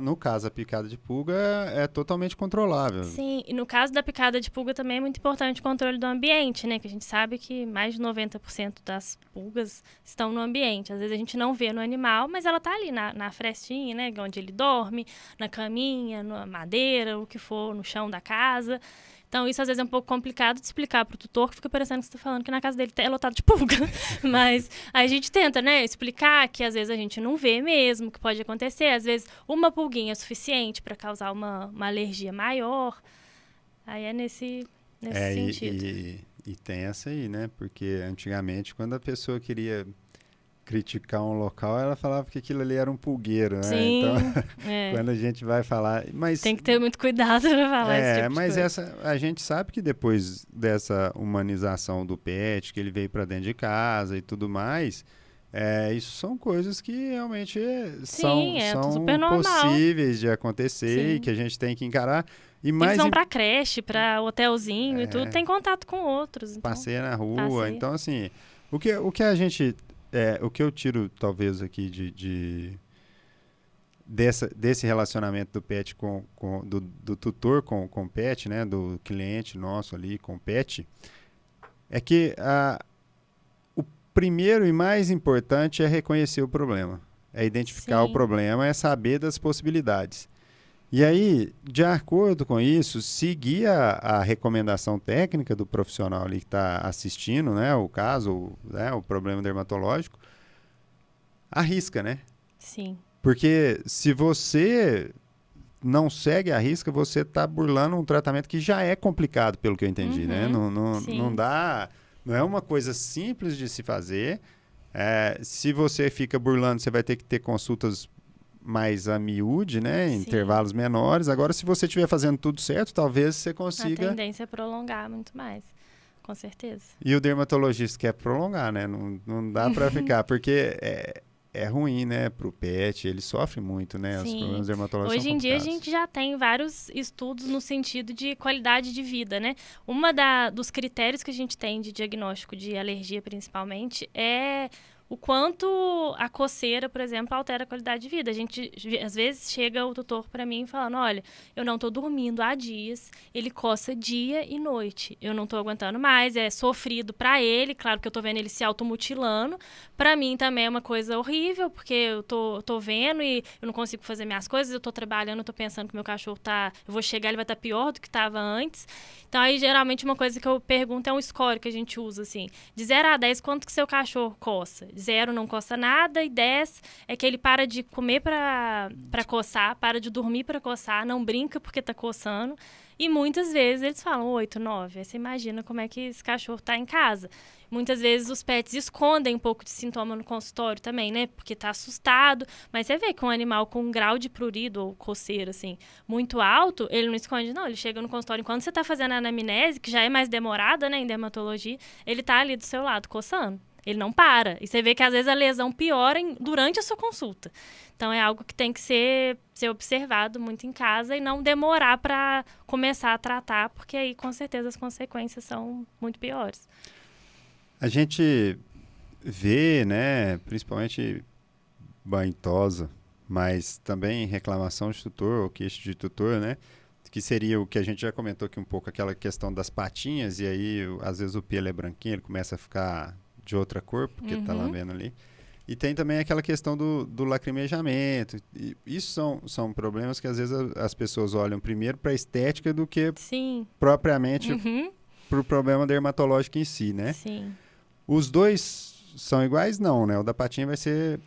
no caso, a picada de pulga é totalmente controlável. Sim, e no caso da picada de pulga também é muito importante o controle do ambiente, né? Que a gente sabe que mais de 90% das pulgas estão no ambiente. Às vezes a gente não vê no animal, mas ela tá ali na frestinha, né? Onde ele dorme, na caminha, na madeira, o que for, no chão da casa. Então, isso às vezes é um pouco complicado de explicar para o tutor, que fica parecendo que você está falando que na casa dele é lotado de pulga. Mas aí a gente tenta, né, explicar que às vezes a gente não vê mesmo, que pode acontecer. Às vezes uma pulguinha é suficiente para causar uma alergia maior. Aí é nesse sentido. E tem essa aí, né? Porque antigamente, quando a pessoa queria criticar um local, ela falava que aquilo ali era um pulgueiro, né? Sim, então, quando a gente vai falar... Mas, tem que ter muito cuidado para falar esse tipo de coisa. A gente sabe que depois dessa humanização do pet, que ele veio para dentro de casa e tudo mais, isso são coisas que realmente são possíveis de acontecer e que a gente tem que encarar. Eles vão para creche, para hotelzinho e tudo, tem contato com outros. Então, passeia na rua. Então, assim, o que a gente... o que eu tiro, talvez, aqui desse relacionamento do pet do tutor com o pet, né, do cliente nosso ali com o pet, é que o primeiro e mais importante é reconhecer o problema. É identificar o problema, é saber das possibilidades. E aí, de acordo com isso, seguir a recomendação técnica do profissional ali que está assistindo, né, o caso, né, o problema dermatológico, arrisca, né? Sim. Porque se você não segue a risca, você está burlando um tratamento que já é complicado, pelo que eu entendi, né? Não dá, não é uma coisa simples de se fazer. Se você fica burlando, você vai ter que ter consultas mais a miúde, né? Em intervalos menores. Agora, se você estiver fazendo tudo certo, talvez você consiga... A tendência é prolongar muito mais. com certeza. E o dermatologista quer prolongar, né? Não dá para ficar, porque é ruim, né, para o pet, ele sofre muito, né? Sim. Os problemas dermatológicos Hoje são em dia a complicados. gente já tem vários estudos no sentido de qualidade de vida, né? Dos critérios que a gente tem de diagnóstico de alergia, principalmente, é o quanto a coceira, por exemplo, altera a qualidade de vida. A gente, às vezes, chega o tutor para mim falando, olha, eu não tô dormindo há dias, ele coça dia e noite, eu não tô aguentando mais, é sofrido para ele, claro que eu tô vendo ele se automutilando, para mim também é uma coisa horrível, porque eu tô vendo e eu não consigo fazer minhas coisas, eu tô trabalhando, eu tô pensando que meu cachorro eu vou chegar, ele vai estar pior do que estava antes. Então, aí, geralmente, uma coisa que eu pergunto é um score que a gente usa, assim, de 0 a 10, quanto que seu cachorro coça? 0 não coça nada e 10 é que ele para de comer para coçar, para de dormir para coçar, não brinca porque tá coçando. E muitas vezes eles falam 8, 9. Aí você imagina como é que esse cachorro tá em casa. Muitas vezes os pets escondem um pouco de sintoma no consultório também, né? Porque tá assustado. Mas você vê que um animal com um grau de prurido ou coceira, assim, muito alto, ele não esconde, não. Ele chega no consultório. Enquanto você tá fazendo a anamnese, que já é mais demorada, né, em dermatologia, ele tá ali do seu lado, coçando. Ele não para. E você vê que, às vezes, a lesão piora durante a sua consulta. Então, é algo que tem que ser observado muito em casa e não demorar para começar a tratar, porque aí, com certeza, as consequências são muito piores. A gente vê, né, principalmente banho-tosa, mas também reclamação de tutor ou queixa de tutor, né, que seria o que a gente já comentou aqui um pouco, aquela questão das patinhas, e aí, às vezes, o pelo é branquinho, ele começa a ficar de outra cor, porque tá lambendo ali. E tem também aquela questão do lacrimejamento. E isso são problemas que, às vezes, as pessoas olham primeiro para a estética do que Sim. propriamente para o problema dermatológico em si, né? Sim. Os dois são iguais? Não, né? O da patinha vai ser...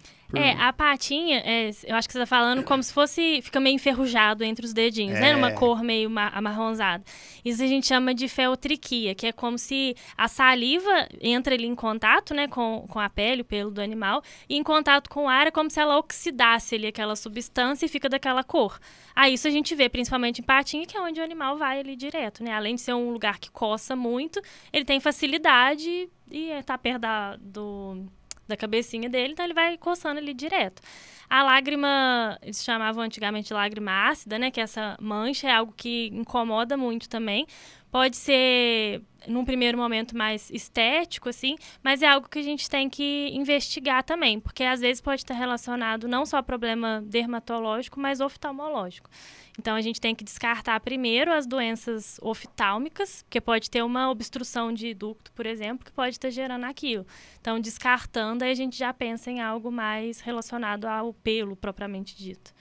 A patinha, eu acho que você tá falando como se fosse... Fica meio enferrujado entre os dedinhos, né? Numa cor meio amarronzada. Isso a gente chama de feotriquia, que é como se a saliva entra ali em contato, né? Com a pele, o pelo do animal. E em contato com o ar é como se ela oxidasse ali aquela substância e fica daquela cor. Aí isso a gente vê principalmente em patinha, que é onde o animal vai ali direto, né? Além de ser um lugar que coça muito, ele tem facilidade e tá perto da cabecinha dele, então ele vai coçando ali direto. A lágrima, eles chamavam antigamente de lágrima ácida, né? Que essa mancha é algo que incomoda muito também. Pode ser, num primeiro momento, mais estético, assim, mas é algo que a gente tem que investigar também, porque às vezes pode estar relacionado não só a problema dermatológico, mas oftalmológico. Então, a gente tem que descartar primeiro as doenças oftálmicas, porque pode ter uma obstrução de ducto, por exemplo, que pode estar gerando aquilo. Então, descartando, aí a gente já pensa em algo mais relacionado ao pelo, propriamente dito.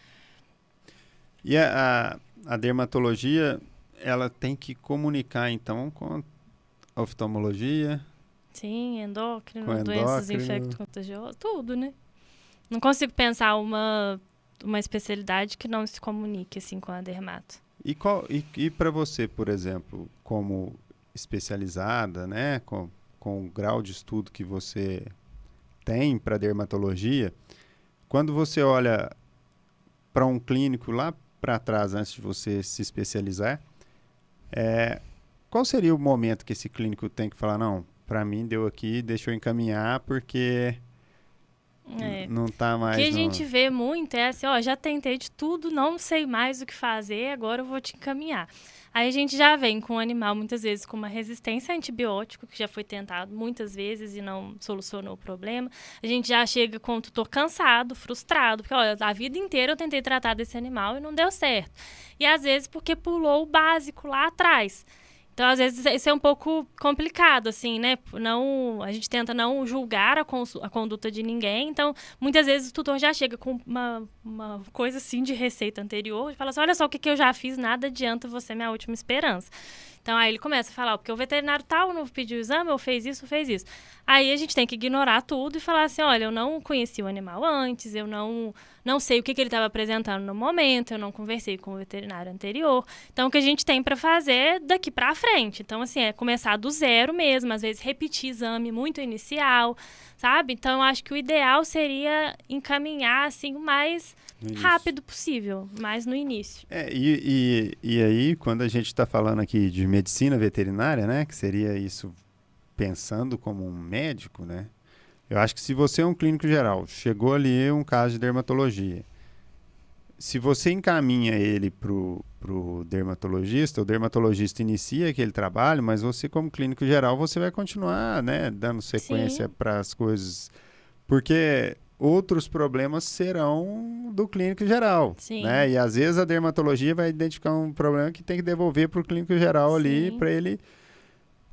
E a dermatologia, ela tem que comunicar, então, com a oftalmologia? Sim, endócrino, com doenças endócrino. infecto-contagiosas, tudo, né? Não consigo pensar uma especialidade que não se comunique assim com a dermato. E para você, por exemplo, como especializada, né, com o grau de estudo que você tem para dermatologia, quando você olha para um clínico lá para trás, antes de você se especializar, qual seria o momento que esse clínico tem que falar, não, para mim deu aqui, deixa eu encaminhar, porque não tá mais... O que a gente vê muito é assim, já tentei de tudo, não sei mais o que fazer, agora eu vou te encaminhar. Aí a gente já vem com o animal, muitas vezes, com uma resistência a antibiótico, que já foi tentado muitas vezes e não solucionou o problema. A gente já chega com o tutor cansado, frustrado, porque, a vida inteira eu tentei tratar desse animal e não deu certo. E, às vezes, porque pulou o básico lá atrás. Então, às vezes, isso é um pouco complicado, assim, né? A gente tenta não julgar a conduta de ninguém. Então, muitas vezes, o tutor já chega com uma coisa, assim, de receita anterior. E fala assim, olha só, o que eu já fiz, nada adianta, você é minha última esperança. Então, aí ele começa a falar, porque o veterinário tal não pediu o exame, ou fez isso. Aí, a gente tem que ignorar tudo e falar assim, olha, eu não conheci o animal antes, eu não sei o que ele estava apresentando no momento, eu não conversei com o veterinário anterior. Então, o que a gente tem para fazer daqui para frente. Então, assim, é começar do zero mesmo, às vezes repetir exame muito inicial, sabe? Então, eu acho que o ideal seria encaminhar, assim, o mais rápido possível, mais no início. E aí, quando a gente está falando aqui de medicina veterinária, né, que seria isso pensando como um médico, né? Eu acho que se você é um clínico geral, chegou ali um caso de dermatologia, se você encaminha ele pro dermatologista, o dermatologista inicia aquele trabalho, mas você, como clínico geral, você vai continuar, né, dando sequência para as coisas, porque outros problemas serão do clínico geral, né? E às vezes a dermatologia vai identificar um problema que tem que devolver para o clínico geral ali, para ele...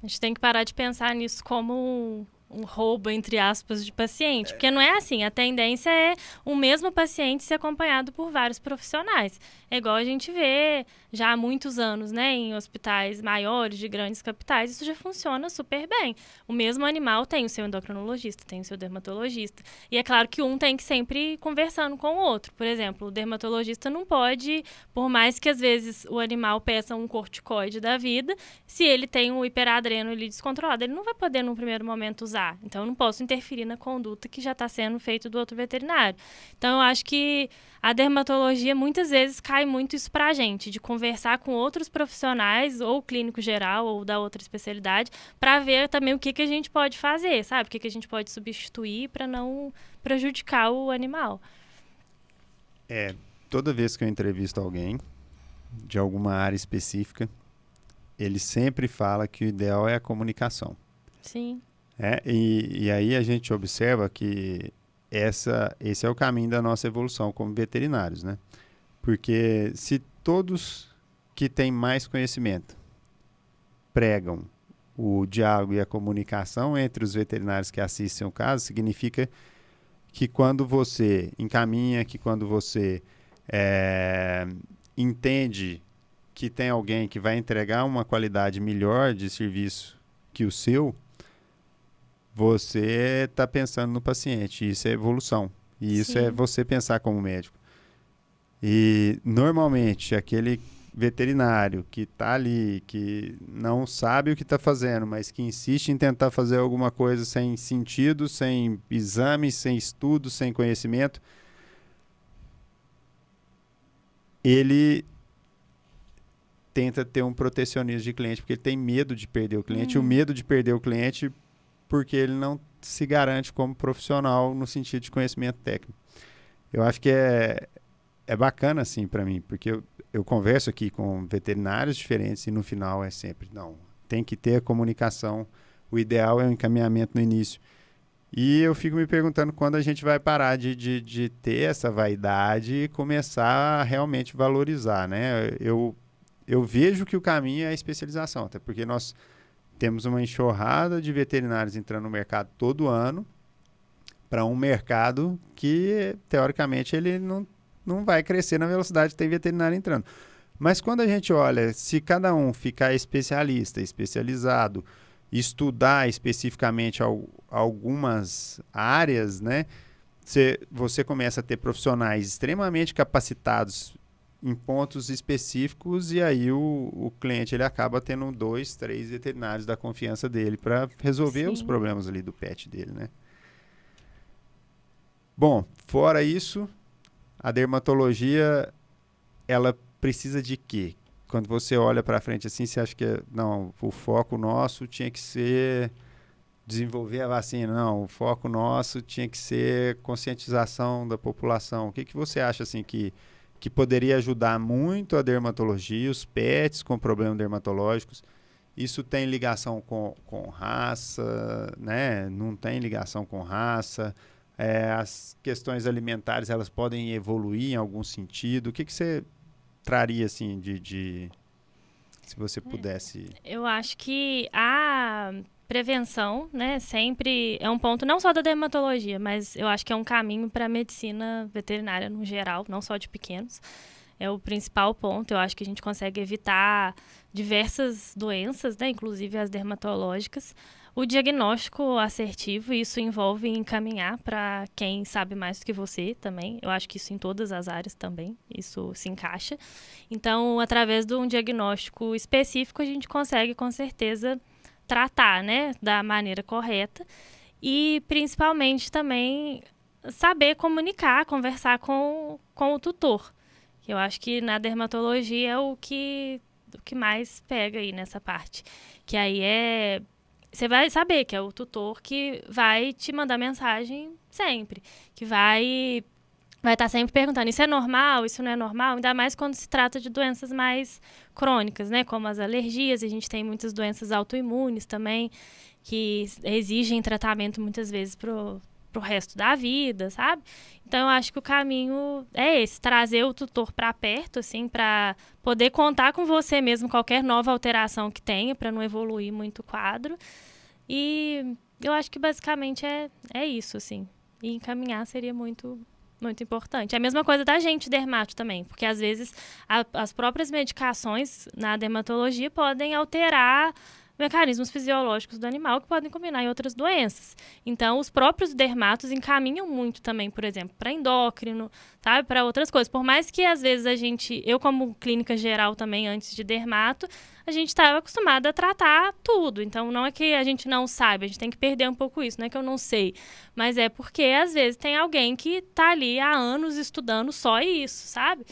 A gente tem que parar de pensar nisso como um roubo, entre aspas, de paciente. Porque não é assim. A tendência é o mesmo paciente ser acompanhado por vários profissionais. É igual a gente vê já há muitos anos, né? Em hospitais maiores, de grandes capitais, isso já funciona super bem. O mesmo animal tem o seu endocrinologista, tem o seu dermatologista. E é claro que um tem que sempre ir conversando com o outro. Por exemplo, o dermatologista não pode, por mais que às vezes o animal peça um corticoide da vida, se ele tem um hiperadreno ali descontrolado, ele não vai poder, num primeiro momento, usar. Então, eu não posso interferir na conduta que já está sendo feita do outro veterinário. Então, eu acho que a dermatologia, muitas vezes, cai muito isso para a gente, de conversar com outros profissionais, ou clínico geral, ou da outra especialidade, para ver também o que a gente pode fazer, sabe? O que a gente pode substituir para não prejudicar o animal. Toda vez que eu entrevisto alguém de alguma área específica, ele sempre fala que o ideal é a comunicação. Sim. E aí a gente observa que esse é o caminho da nossa evolução como veterinários, né? Porque se todos que têm mais conhecimento pregam o diálogo e a comunicação entre os veterinários que assistem o caso, significa que quando você encaminha, que quando você entende que tem alguém que vai entregar uma qualidade melhor de serviço que o seu, você está pensando no paciente. Isso é evolução. E isso é você pensar como médico. E, normalmente, aquele veterinário que está ali, que não sabe o que está fazendo, mas que insiste em tentar fazer alguma coisa sem sentido, sem exame, sem estudo, sem conhecimento, ele tenta ter um protecionismo de cliente, porque ele tem medo de perder o cliente. O medo de perder o cliente porque ele não se garante como profissional no sentido de conhecimento técnico. Eu acho que é bacana, assim, para mim, porque eu converso aqui com veterinários diferentes e no final é sempre, não, tem que ter a comunicação, o ideal é o encaminhamento no início. E eu fico me perguntando quando a gente vai parar de ter essa vaidade e começar a realmente valorizar, né? Eu vejo que o caminho é a especialização, até porque nós temos uma enxurrada de veterinários entrando no mercado todo ano para um mercado que, teoricamente, ele não vai crescer na velocidade que tem veterinário entrando. Mas quando a gente olha, se cada um ficar especialista, especializado, estudar especificamente algumas áreas, né, você começa a ter profissionais extremamente capacitados em pontos específicos, e aí o cliente ele acaba tendo 2, 3 veterinários da confiança dele para resolver os problemas ali do pet dele, né? Bom, fora isso, a dermatologia, ela precisa de quê? Quando você olha para frente assim, você acha que não, o foco nosso tinha que ser desenvolver a vacina, não, o foco nosso tinha que ser conscientização da população. O que você acha assim que poderia ajudar muito a dermatologia, os pets com problemas dermatológicos? Isso tem ligação com raça, né? Não tem ligação com raça? As questões alimentares, elas podem evoluir em algum sentido? O que você traria, assim, se você pudesse... Eu acho que a prevenção, né, sempre é um ponto não só da dermatologia, mas eu acho que é um caminho para a medicina veterinária no geral, não só de pequenos. É o principal ponto. Eu acho que a gente consegue evitar diversas doenças, né, inclusive as dermatológicas. O diagnóstico assertivo, isso envolve encaminhar para quem sabe mais do que você também. Eu acho que isso em todas as áreas também, isso se encaixa. Então, através de um diagnóstico específico, a gente consegue, com certeza, tratar, né, da maneira correta. E, principalmente, também saber comunicar, conversar com o tutor. Eu acho que na dermatologia é o que mais pega aí nessa parte. Que aí é você vai saber que é o tutor que vai te mandar mensagem sempre, que vai estar sempre perguntando, isso é normal, isso não é normal, ainda mais quando se trata de doenças mais crônicas, né, como as alergias, a gente tem muitas doenças autoimunes também, que exigem tratamento muitas vezes pro resto da vida, sabe? Então, eu acho que o caminho é esse, trazer o tutor para perto, assim, para poder contar com você mesmo qualquer nova alteração que tenha, para não evoluir muito o quadro. E eu acho que basicamente é isso, assim. E encaminhar seria muito importante. É a mesma coisa da gente, dermato também, porque às vezes as próprias medicações na dermatologia podem alterar mecanismos fisiológicos do animal que podem combinar em outras doenças. Então, os próprios dermatos encaminham muito também, por exemplo, para endócrino, sabe? Para outras coisas. Por mais que, às vezes, eu como clínica geral também, antes de dermato, a gente estava acostumada a tratar tudo. Então, não é que a gente não sabe, a gente tem que perder um pouco isso, não é que eu não sei. Mas é porque, às vezes, tem alguém que está ali há anos estudando só isso, sabe?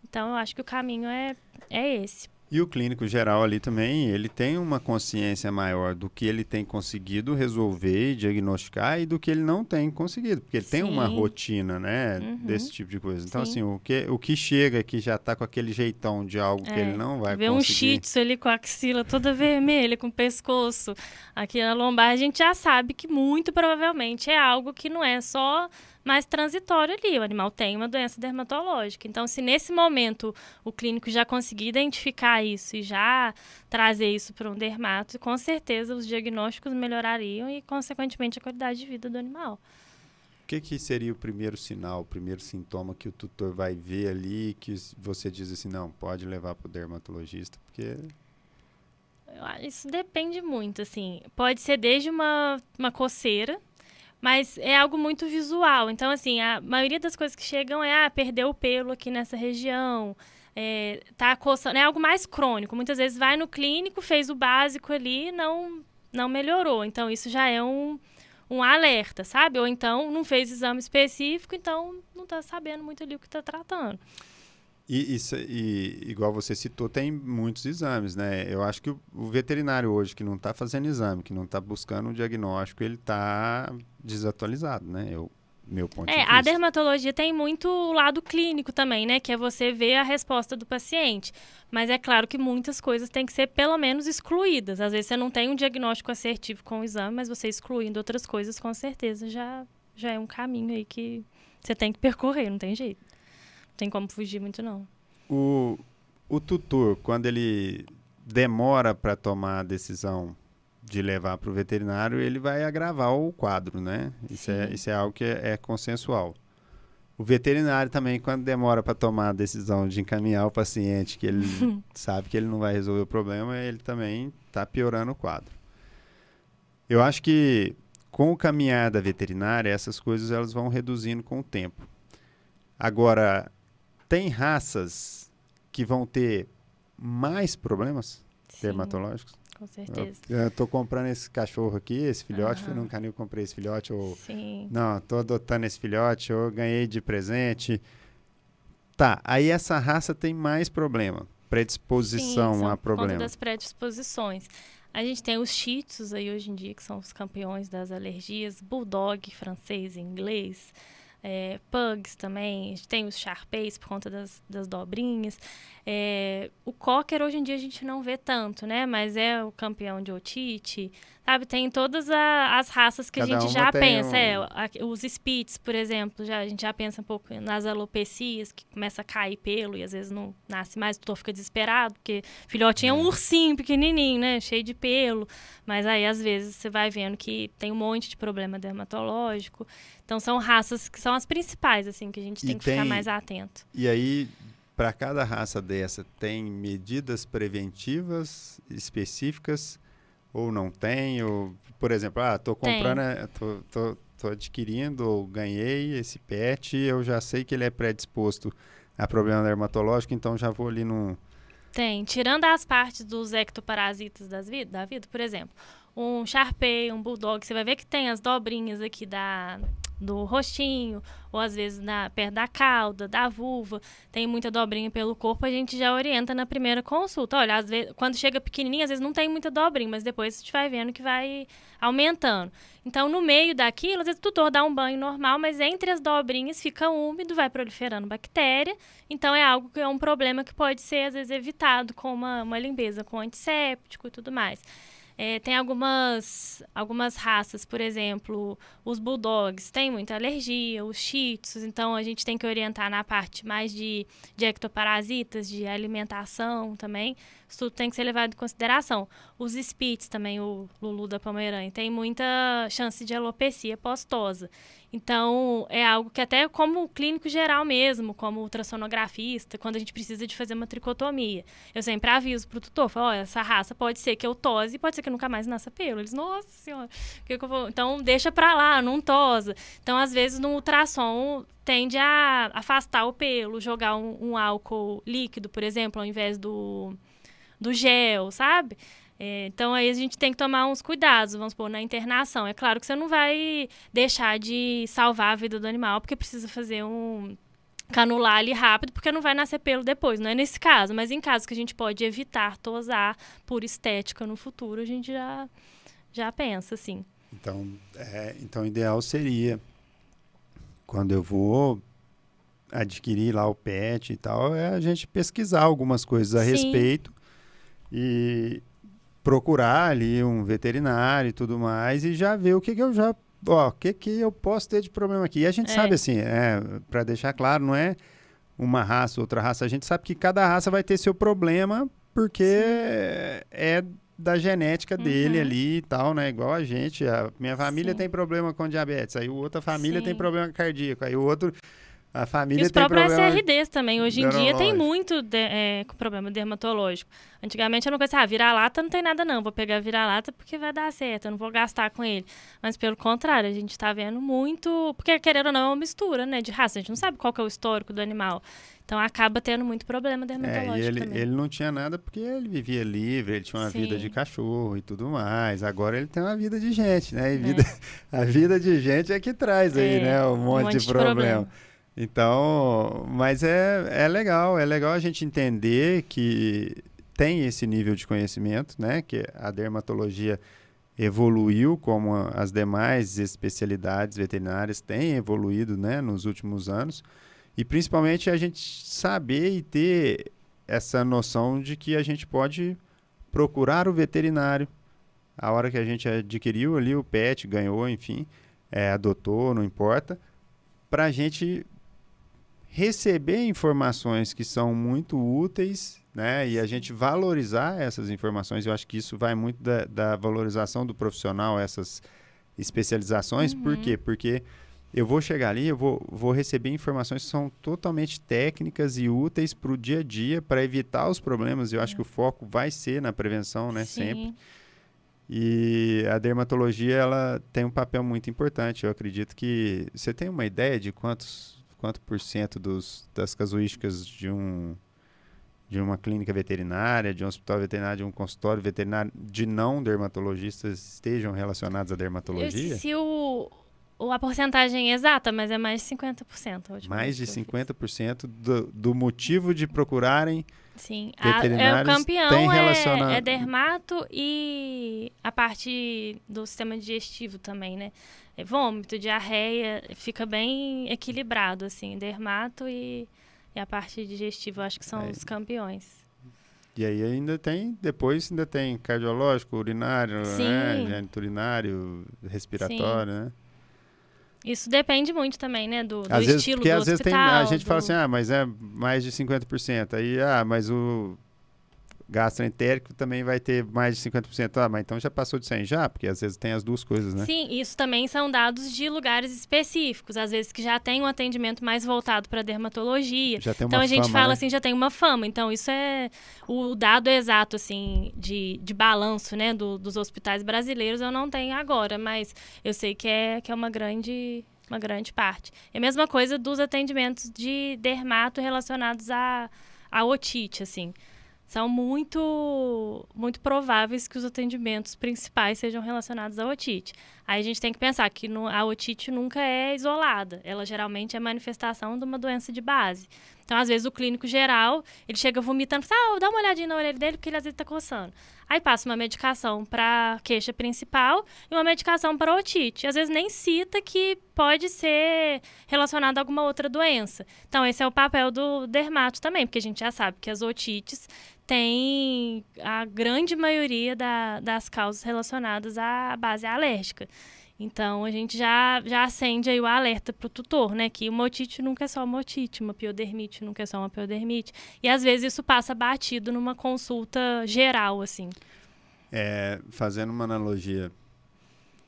Então, eu acho que o caminho é esse. E o clínico geral ali também, ele tem uma consciência maior do que ele tem conseguido resolver e diagnosticar e do que ele não tem conseguido, porque ele tem uma rotina, né, desse tipo de coisa. Então, assim, o que chega que já tá com aquele jeitão de algo que ele não vai Vê conseguir... um shih tzu ali com a axila toda vermelha, com o pescoço aqui na lombar, a gente já sabe que muito provavelmente é algo que não é só mais transitório ali. O animal tem uma doença dermatológica. Então, se nesse momento o clínico já conseguir identificar isso e já trazer isso para um dermato, com certeza os diagnósticos melhorariam e, consequentemente, a qualidade de vida do animal. O que seria o primeiro sinal, o primeiro sintoma que o tutor vai ver ali, que você diz assim, não, pode levar para o dermatologista, porque... Isso depende muito, assim. Pode ser desde uma coceira, mas é algo muito visual. Então, assim, a maioria das coisas que chegam é perdeu o pelo aqui nessa região, tá coçando, é algo mais crônico. Muitas vezes vai no clínico, fez o básico ali, não melhorou. Então, isso já é um alerta, sabe? Ou então, não fez exame específico, então não está sabendo muito ali o que está tratando. E igual você citou, tem muitos exames, né? Eu acho que o veterinário hoje que não está fazendo exame, que não está buscando um diagnóstico, ele está desatualizado, né? Meu ponto de vista. A dermatologia tem muito o lado clínico também, né? Que é você ver a resposta do paciente. Mas é claro que muitas coisas têm que ser, pelo menos, excluídas. Às vezes você não tem um diagnóstico assertivo com o exame, mas você excluindo outras coisas, com certeza, já é um caminho aí que você tem que percorrer, não tem jeito. Não tem como fugir muito, não. O tutor, quando ele demora para tomar a decisão de levar para o veterinário, ele vai agravar o quadro, né? Isso é algo que é consensual. O veterinário também, quando demora para tomar a decisão de encaminhar o paciente, que ele sabe que ele não vai resolver o problema, ele também está piorando o quadro. Eu acho que com o caminhar da veterinária, essas coisas elas vão reduzindo com o tempo. Agora, tem raças que vão ter mais problemas dermatológicos? Com certeza. Eu tô comprando esse cachorro aqui, esse filhote, fui num canil, comprei esse filhote, ou não, tô adotando esse filhote, ou ganhei de presente. Tá, aí essa raça tem mais problema, predisposição a problema. Por conta das predisposições. A gente tem os shih tzus aí hoje em dia, que são os campeões das alergias, bulldog francês e inglês, pugs também, a gente tem os Shar-Peis por conta das dobrinhas. O cocker hoje em dia a gente não vê tanto, né? Mas é o campeão de otite, sabe? Tem todas as raças que Cada a gente já pensa. um... Os Spitz, por exemplo, a gente já pensa um pouco nas alopecias, que começa a cair pelo e às vezes não nasce mais, o tutor fica desesperado, porque filhotinho é um ursinho pequenininho, né? Cheio de pelo. Mas aí, às vezes, você vai vendo que tem um monte de problema dermatológico. Então, são raças que são as principais, assim, que a gente tem que ficar mais atento. E aí, para cada raça dessa, tem medidas preventivas específicas ou não tem? Ou, por exemplo, tô comprando, tô adquirindo ou ganhei esse pet, eu já sei que ele é predisposto a problema dermatológico, então já vou ali no... Tem. Tirando as partes dos ectoparasitas da vida, por exemplo, um Shar-Pei, um Bulldog, você vai ver que tem as dobrinhas aqui do rostinho, ou às vezes perto da cauda, da vulva, tem muita dobrinha pelo corpo, a gente já orienta na primeira consulta. Olha, às vezes, quando chega pequenininha, às vezes não tem muita dobrinha, mas depois a gente vai vendo que vai aumentando. Então, no meio daquilo, às vezes o tutor dá um banho normal, mas entre as dobrinhas fica úmido, vai proliferando bactéria. Então, é algo que é um problema que pode ser, às vezes, evitado com uma limpeza com antisséptico e tudo mais. Tem algumas raças, por exemplo, os bulldogs têm muita alergia, os shih tzus, então a gente tem que orientar na parte mais de ectoparasitas, de alimentação também. Isso tudo tem que ser levado em consideração. Os Spitz também, o Lulu da Pomerânia, tem muita chance de alopecia postosa. Então, é algo que até como clínico geral mesmo, como ultrassonografista, quando a gente precisa de fazer uma tricotomia, eu sempre aviso pro tutor, falo, olha, essa raça pode ser que eu tose, pode ser que nunca mais nasça pelo. Eles, nossa senhora, que eu vou... Então, deixa pra lá, não tosa. Então, às vezes, no ultrassom, tende a afastar o pelo, jogar um álcool líquido, por exemplo, ao invés do gel, sabe? Então, aí a gente tem que tomar uns cuidados, vamos supor, na internação. É claro que você não vai deixar de salvar a vida do animal, porque precisa fazer um canular ali rápido, porque não vai nascer pelo depois. Não é nesse caso, mas em casos que a gente pode evitar tosar por estética no futuro, a gente já pensa, assim. Então, o ideal seria, quando eu vou adquirir lá o pet e tal, a gente pesquisar algumas coisas a respeito e procurar ali um veterinário e tudo mais e já ver o que eu posso ter de problema aqui. E a gente sabe assim, para deixar claro, não é uma raça, outra raça. A gente sabe que cada raça vai ter seu problema porque é da genética dele ali e tal, né? Igual a gente. A minha família tem problema com diabetes, aí outra família tem problema cardíaco, aí o outro... A família e os tem próprios problema SRDs também. Hoje em dia tem muito com problema dermatológico. Antigamente eu não pensava, vira-lata não tem nada não, vou pegar vira-lata porque vai dar certo, eu não vou gastar com ele. Mas pelo contrário, a gente está vendo muito, porque querendo ou não é uma mistura, né, de raça, a gente não sabe qual que é o histórico do animal. Então acaba tendo muito problema dermatológico também. Ele não tinha nada porque ele vivia livre, ele tinha uma vida de cachorro e tudo mais. Agora ele tem uma vida de gente, né? E a vida de gente é que traz aí, né, um monte de problema. Então, mas é legal a gente entender que tem esse nível de conhecimento, né? Que a dermatologia evoluiu, como as demais especialidades veterinárias têm evoluído, né, nos últimos anos. E principalmente a gente saber e ter essa noção de que a gente pode procurar o veterinário a hora que a gente adquiriu ali o pet, ganhou, enfim, adotou, não importa, para a gente receber informações que são muito úteis, né? E a gente valorizar essas informações. Eu acho que isso vai muito da valorização do profissional, essas especializações. Por quê? Porque eu vou chegar ali, eu vou receber informações que são totalmente técnicas e úteis para o dia a dia, para evitar os problemas. Eu acho que o foco vai ser na prevenção, né? Sim. Sempre. E a dermatologia, ela tem um papel muito importante. Eu acredito que... Você tem uma ideia de quanto por cento das casuísticas de uma clínica veterinária, de um hospital veterinário, de um consultório veterinário, de não dermatologistas estejam relacionados à dermatologia? Eu esqueci a porcentagem exata, mas é mais de 50%. Mais de 50% do motivo de procurarem veterinários o campeão tem relacionado... é dermato e a parte do sistema digestivo também, né? Vômito, diarreia, fica bem equilibrado, assim, dermato e a parte digestiva, eu acho que são os campeões. E aí depois ainda tem cardiológico, urinário, né? Geniturinário, respiratório, né? Isso depende muito também, né, do às vezes, estilo porque do às vezes hospital. a gente fala assim, mas é mais de 50%. Aí, mas o gastroentérico também vai ter mais de 50%. Mas então já passou de 100 já? Porque às vezes tem as duas coisas, né? Sim, isso também são dados de lugares específicos. Às vezes que já tem um atendimento mais voltado para dermatologia. Já tem uma então a gente fama, fala né? assim, já tem uma fama. Então isso é o dado exato, assim, de balanço, né, dos hospitais brasileiros eu não tenho agora, mas eu sei que é uma grande parte. É a mesma coisa dos atendimentos de dermato relacionados à otite, assim. são muito, muito prováveis que os atendimentos principais sejam relacionados à otite. Aí a gente tem que pensar que a otite nunca é isolada. Ela geralmente é manifestação de uma doença de base. Então, às vezes, o clínico geral, ele chega vomitando, dá uma olhadinha na orelha dele, porque ele às vezes está coçando. Aí passa uma medicação para queixa principal e uma medicação para otite. Às vezes nem cita que pode ser relacionado a alguma outra doença. Então, esse é o papel do dermato também, porque a gente já sabe que as otites têm a grande maioria das causas relacionadas à base alérgica. Então, a gente já acende aí o alerta para o tutor, né? Que uma otite nunca é só uma otite, uma piodermite nunca é só uma piodermite. E, às vezes, isso passa batido numa consulta geral, assim. Fazendo uma analogia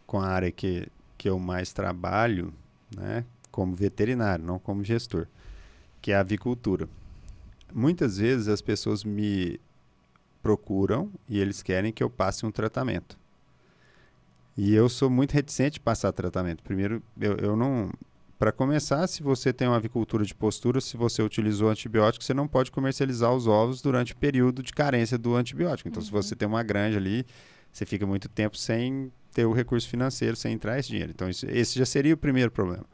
com a área que eu mais trabalho, né? Como veterinário, não como gestor, que é a avicultura. Muitas vezes as pessoas me procuram e eles querem que eu passe um tratamento. E eu sou muito reticente a passar tratamento. Primeiro, eu não... Para começar, se você tem uma avicultura de postura, se você utilizou antibiótico, você não pode comercializar os ovos durante o período de carência do antibiótico. Então, se você tem uma granja ali, você fica muito tempo sem ter o recurso financeiro, sem entrar esse dinheiro. Então, esse já seria o primeiro problema.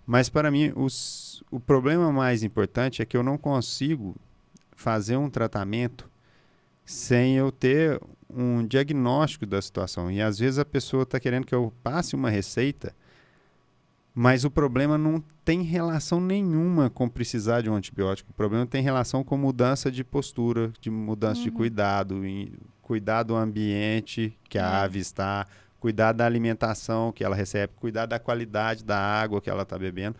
Mas, para mim, o problema mais importante é que eu não consigo fazer um tratamento sem eu ter um diagnóstico da situação. E às vezes a pessoa está querendo que eu passe uma receita, mas o problema não tem relação nenhuma com precisar de um antibiótico. O problema tem relação com mudança de postura, de mudança de cuidado, cuidar do ambiente que a ave está, cuidar da alimentação que ela recebe, cuidar da qualidade da água que ela está bebendo.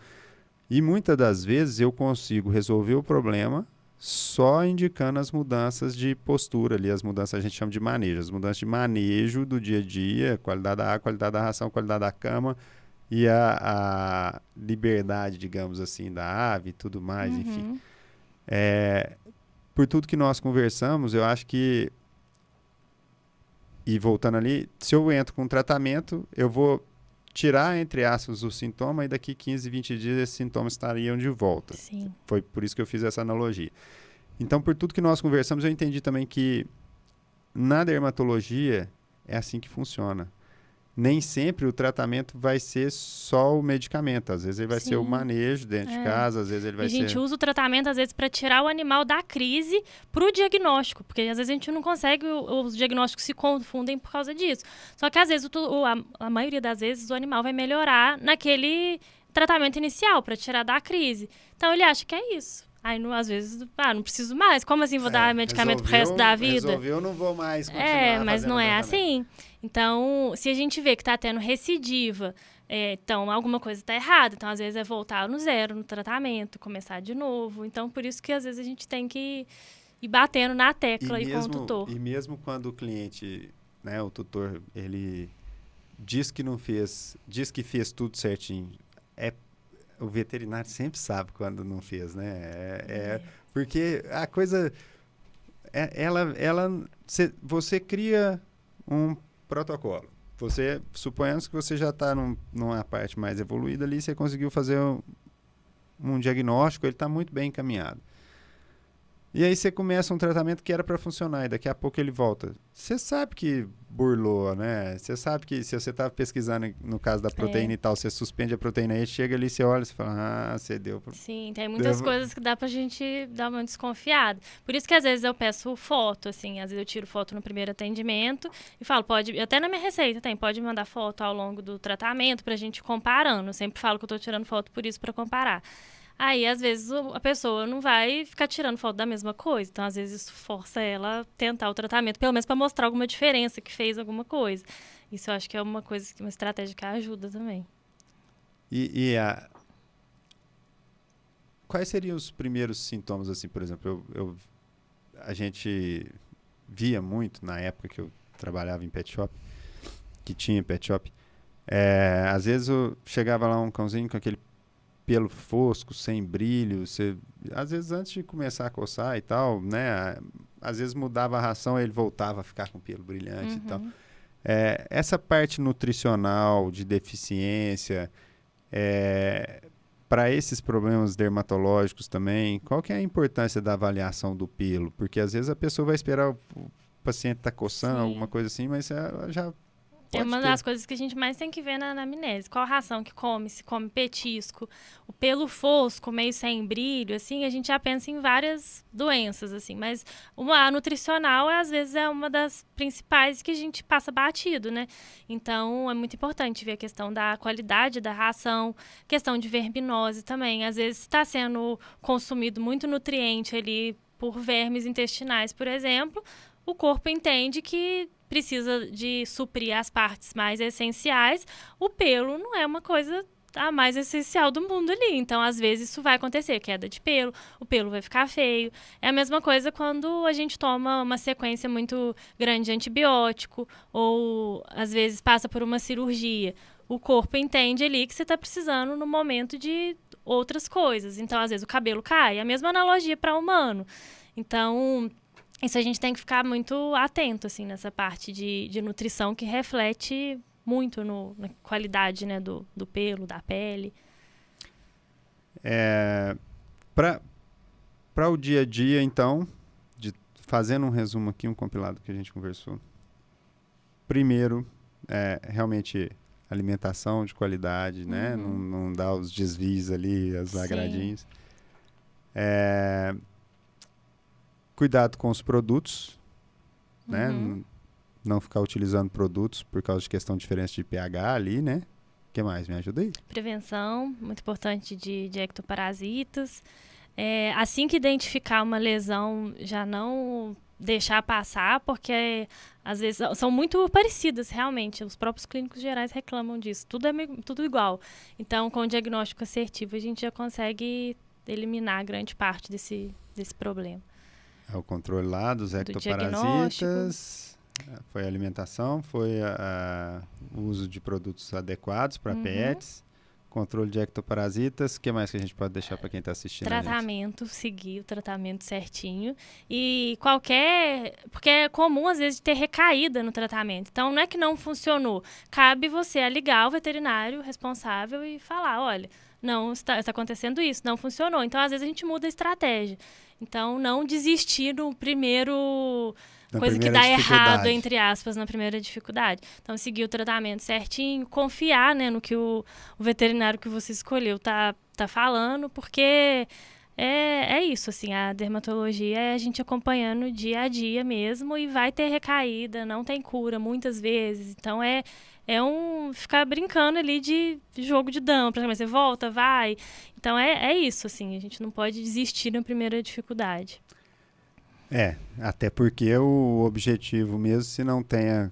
E muitas das vezes eu consigo resolver o problema só indicando as mudanças de postura ali, as mudanças a gente chama de manejo, as mudanças de manejo do dia a dia, qualidade da água, qualidade da ração, qualidade da cama e a liberdade, digamos assim, da ave e tudo mais, enfim. Por tudo que nós conversamos, eu acho que, e voltando ali, se eu entro com tratamento, eu vou tirar, entre aspas, o sintoma e daqui 15, 20 dias esses sintomas estariam de volta. Sim. Foi por isso que eu fiz essa analogia. Então, por tudo que nós conversamos, eu entendi também que na dermatologia é assim que funciona. Nem sempre o tratamento vai ser só o medicamento. Às vezes ele vai ser o manejo dentro de casa, às vezes ele vai ser... A gente usa o tratamento, às vezes, para tirar o animal da crise para o diagnóstico, porque às vezes a gente não consegue, os diagnósticos se confundem por causa disso. Só que às vezes, a maioria das vezes, o animal vai melhorar naquele tratamento inicial para tirar da crise. Então ele acha que é isso. Aí, às vezes, não preciso mais. Como assim vou dar medicamento pro resto da vida? Resolveu, não vou mais continuar mas não é tratamento. assim. Então, se a gente vê que está tendo recidiva, então alguma coisa está errada. Então, às vezes, é voltar no zero no tratamento, começar de novo. Então, por isso que, às vezes, a gente tem que ir batendo na tecla aí com o tutor. E mesmo quando o cliente, né, o tutor, ele diz que não fez, diz que fez tudo certinho, o veterinário sempre sabe quando não fez, né? Porque a coisa... você cria um protocolo. Suponhamos que você já está numa parte mais evoluída ali, você conseguiu fazer um diagnóstico, ele está muito bem encaminhado. E aí você começa um tratamento que era para funcionar e daqui a pouco ele volta. Você sabe que burlou, né? Você sabe que se você está pesquisando no caso da proteína e tal, você suspende a proteína aí, chega ali, você olha e fala, você deu... Sim, tem muitas coisas que dá pra gente dar uma desconfiada. Por isso que às vezes eu peço foto, assim, às vezes eu tiro foto no primeiro atendimento e falo, até na minha receita pode mandar foto ao longo do tratamento pra gente ir comparando. Eu sempre falo que eu tô tirando foto por isso pra comparar. Aí, às vezes, a pessoa não vai ficar tirando foto da mesma coisa. Então, às vezes, isso força ela a tentar o tratamento, pelo menos para mostrar alguma diferença, que fez alguma coisa. Isso eu acho que é uma estratégia que ajuda também. Quais seriam os primeiros sintomas, assim, por exemplo? A gente via muito, na época que eu trabalhava em pet shop, que tinha pet shop, às vezes eu chegava lá um cãozinho com aquele pelo fosco, sem brilho, às vezes antes de começar a coçar e tal, né, às vezes mudava a ração e ele voltava a ficar com pelo brilhante e tal. Essa parte nutricional, de deficiência, para esses problemas dermatológicos também, qual que é a importância da avaliação do pelo? Porque às vezes a pessoa vai esperar o paciente estar coçando, alguma coisa assim, mas ela já É pode uma ter. das coisas que a gente mais tem que ver na anamnese. Qual a ração que come, se come petisco, o pelo fosco, meio sem brilho, assim, a gente já pensa em várias doenças, assim. Mas a nutricional, às vezes, é uma das principais que a gente passa batido, né? Então, é muito importante ver a questão da qualidade da ração, questão de verminose também. Às vezes, está sendo consumido muito nutriente ali por vermes intestinais, por exemplo, o corpo entende que precisa de suprir as partes mais essenciais, o pelo não é uma coisa a mais essencial do mundo ali. Então, às vezes, isso vai acontecer, queda de pelo, o pelo vai ficar feio. É a mesma coisa quando a gente toma uma sequência muito grande de antibiótico ou, às vezes, passa por uma cirurgia. O corpo entende ali que você está precisando no momento de outras coisas. Então, às vezes, o cabelo cai. É a mesma analogia para o humano. Então, isso a gente tem que ficar muito atento, assim, nessa parte de nutrição que reflete muito na qualidade, né, do pelo, da pele. Para o dia a dia, então, fazendo um resumo aqui, um compilado que a gente conversou. Primeiro, realmente alimentação de qualidade, né? Não dar os desvios ali, as agradinhas. Cuidado com os produtos, né? Não ficar utilizando produtos por causa de questão de diferença de pH ali, né? O que mais? Me ajuda aí. Prevenção, muito importante de ectoparasitas. Assim que identificar uma lesão, já não deixar passar, porque às vezes são muito parecidas realmente. Os próprios clínicos gerais reclamam disso. Tudo igual. Então, com o diagnóstico assertivo, a gente já consegue eliminar grande parte desse problema. É o controle lá dos ectoparasitas, foi a alimentação, foi o uso de produtos adequados para PETs, controle de ectoparasitas. O que mais que a gente pode deixar para quem está assistindo? Tratamento, seguir o tratamento certinho. E porque é comum, às vezes, ter recaída no tratamento. Então, não é que não funcionou. Cabe você ligar o veterinário responsável e falar, olha, não, está acontecendo isso, não funcionou. Então, às vezes, a gente muda a estratégia. Então, não desistir no primeiro coisa que dá errado, entre aspas, na primeira dificuldade. Então, seguir o tratamento certinho, confiar, né, no que o veterinário que você escolheu tá falando, porque é isso, assim, a dermatologia é a gente acompanhando dia a dia mesmo e vai ter recaída, não tem cura muitas vezes. Então, ficar brincando ali de jogo de dama, praticamente. Você volta, vai. Então, é isso, assim, a gente não pode desistir na primeira dificuldade. Até porque o objetivo mesmo, se não tenha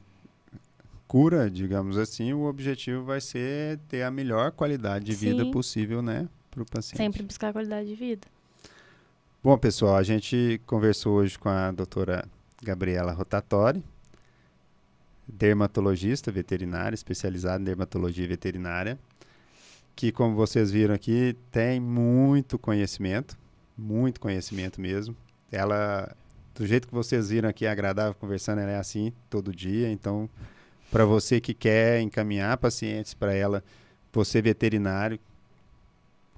cura, digamos assim, o objetivo vai ser ter a melhor qualidade de vida possível, né, para o paciente. Sempre buscar qualidade de vida. Bom, pessoal, a gente conversou hoje com a doutora Gabriela Rotatori, dermatologista veterinária, especializada em dermatologia veterinária, que, como vocês viram aqui, tem muito conhecimento mesmo. Ela, do jeito que vocês viram aqui, é agradável conversando, ela é assim todo dia. Então, para você que quer encaminhar pacientes para ela, você veterinário,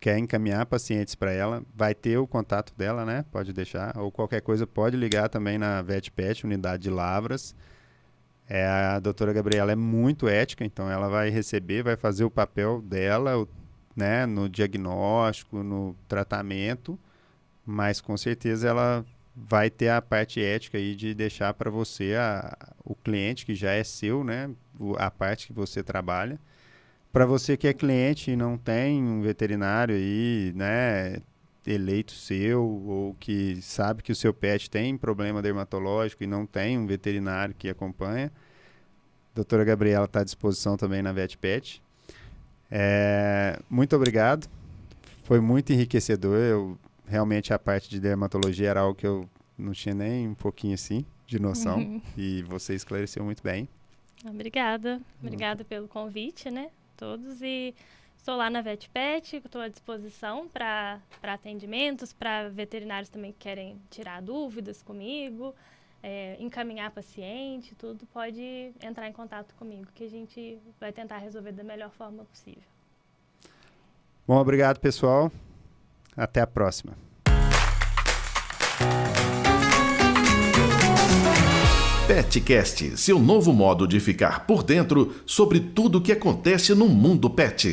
quer encaminhar pacientes para ela, vai ter o contato dela, né? Pode deixar, ou qualquer coisa, pode ligar também na VetPet, unidade de Lavras. A doutora Gabriela é muito ética, então ela vai receber, vai fazer o papel dela, né, no diagnóstico, no tratamento, mas com certeza ela vai ter a parte ética aí de deixar para você o cliente que já é seu, né, a parte que você trabalha. Para você que é cliente e não tem um veterinário aí, né, eleito seu, ou que sabe que o seu pet tem problema dermatológico e não tem um veterinário que acompanha, a doutora Gabriela está à disposição também na VetPet. Muito obrigado, foi muito enriquecedor. Realmente a parte de dermatologia era algo que eu não tinha nem um pouquinho assim de noção, e você esclareceu muito bem. Obrigada pelo convite, né, todos, e estou lá na VetPet, estou à disposição para atendimentos, para veterinários também que querem tirar dúvidas comigo, encaminhar paciente, tudo, pode entrar em contato comigo, que a gente vai tentar resolver da melhor forma possível. Bom, obrigado, pessoal. Até a próxima. PetCast, seu novo modo de ficar por dentro sobre tudo o que acontece no mundo pet.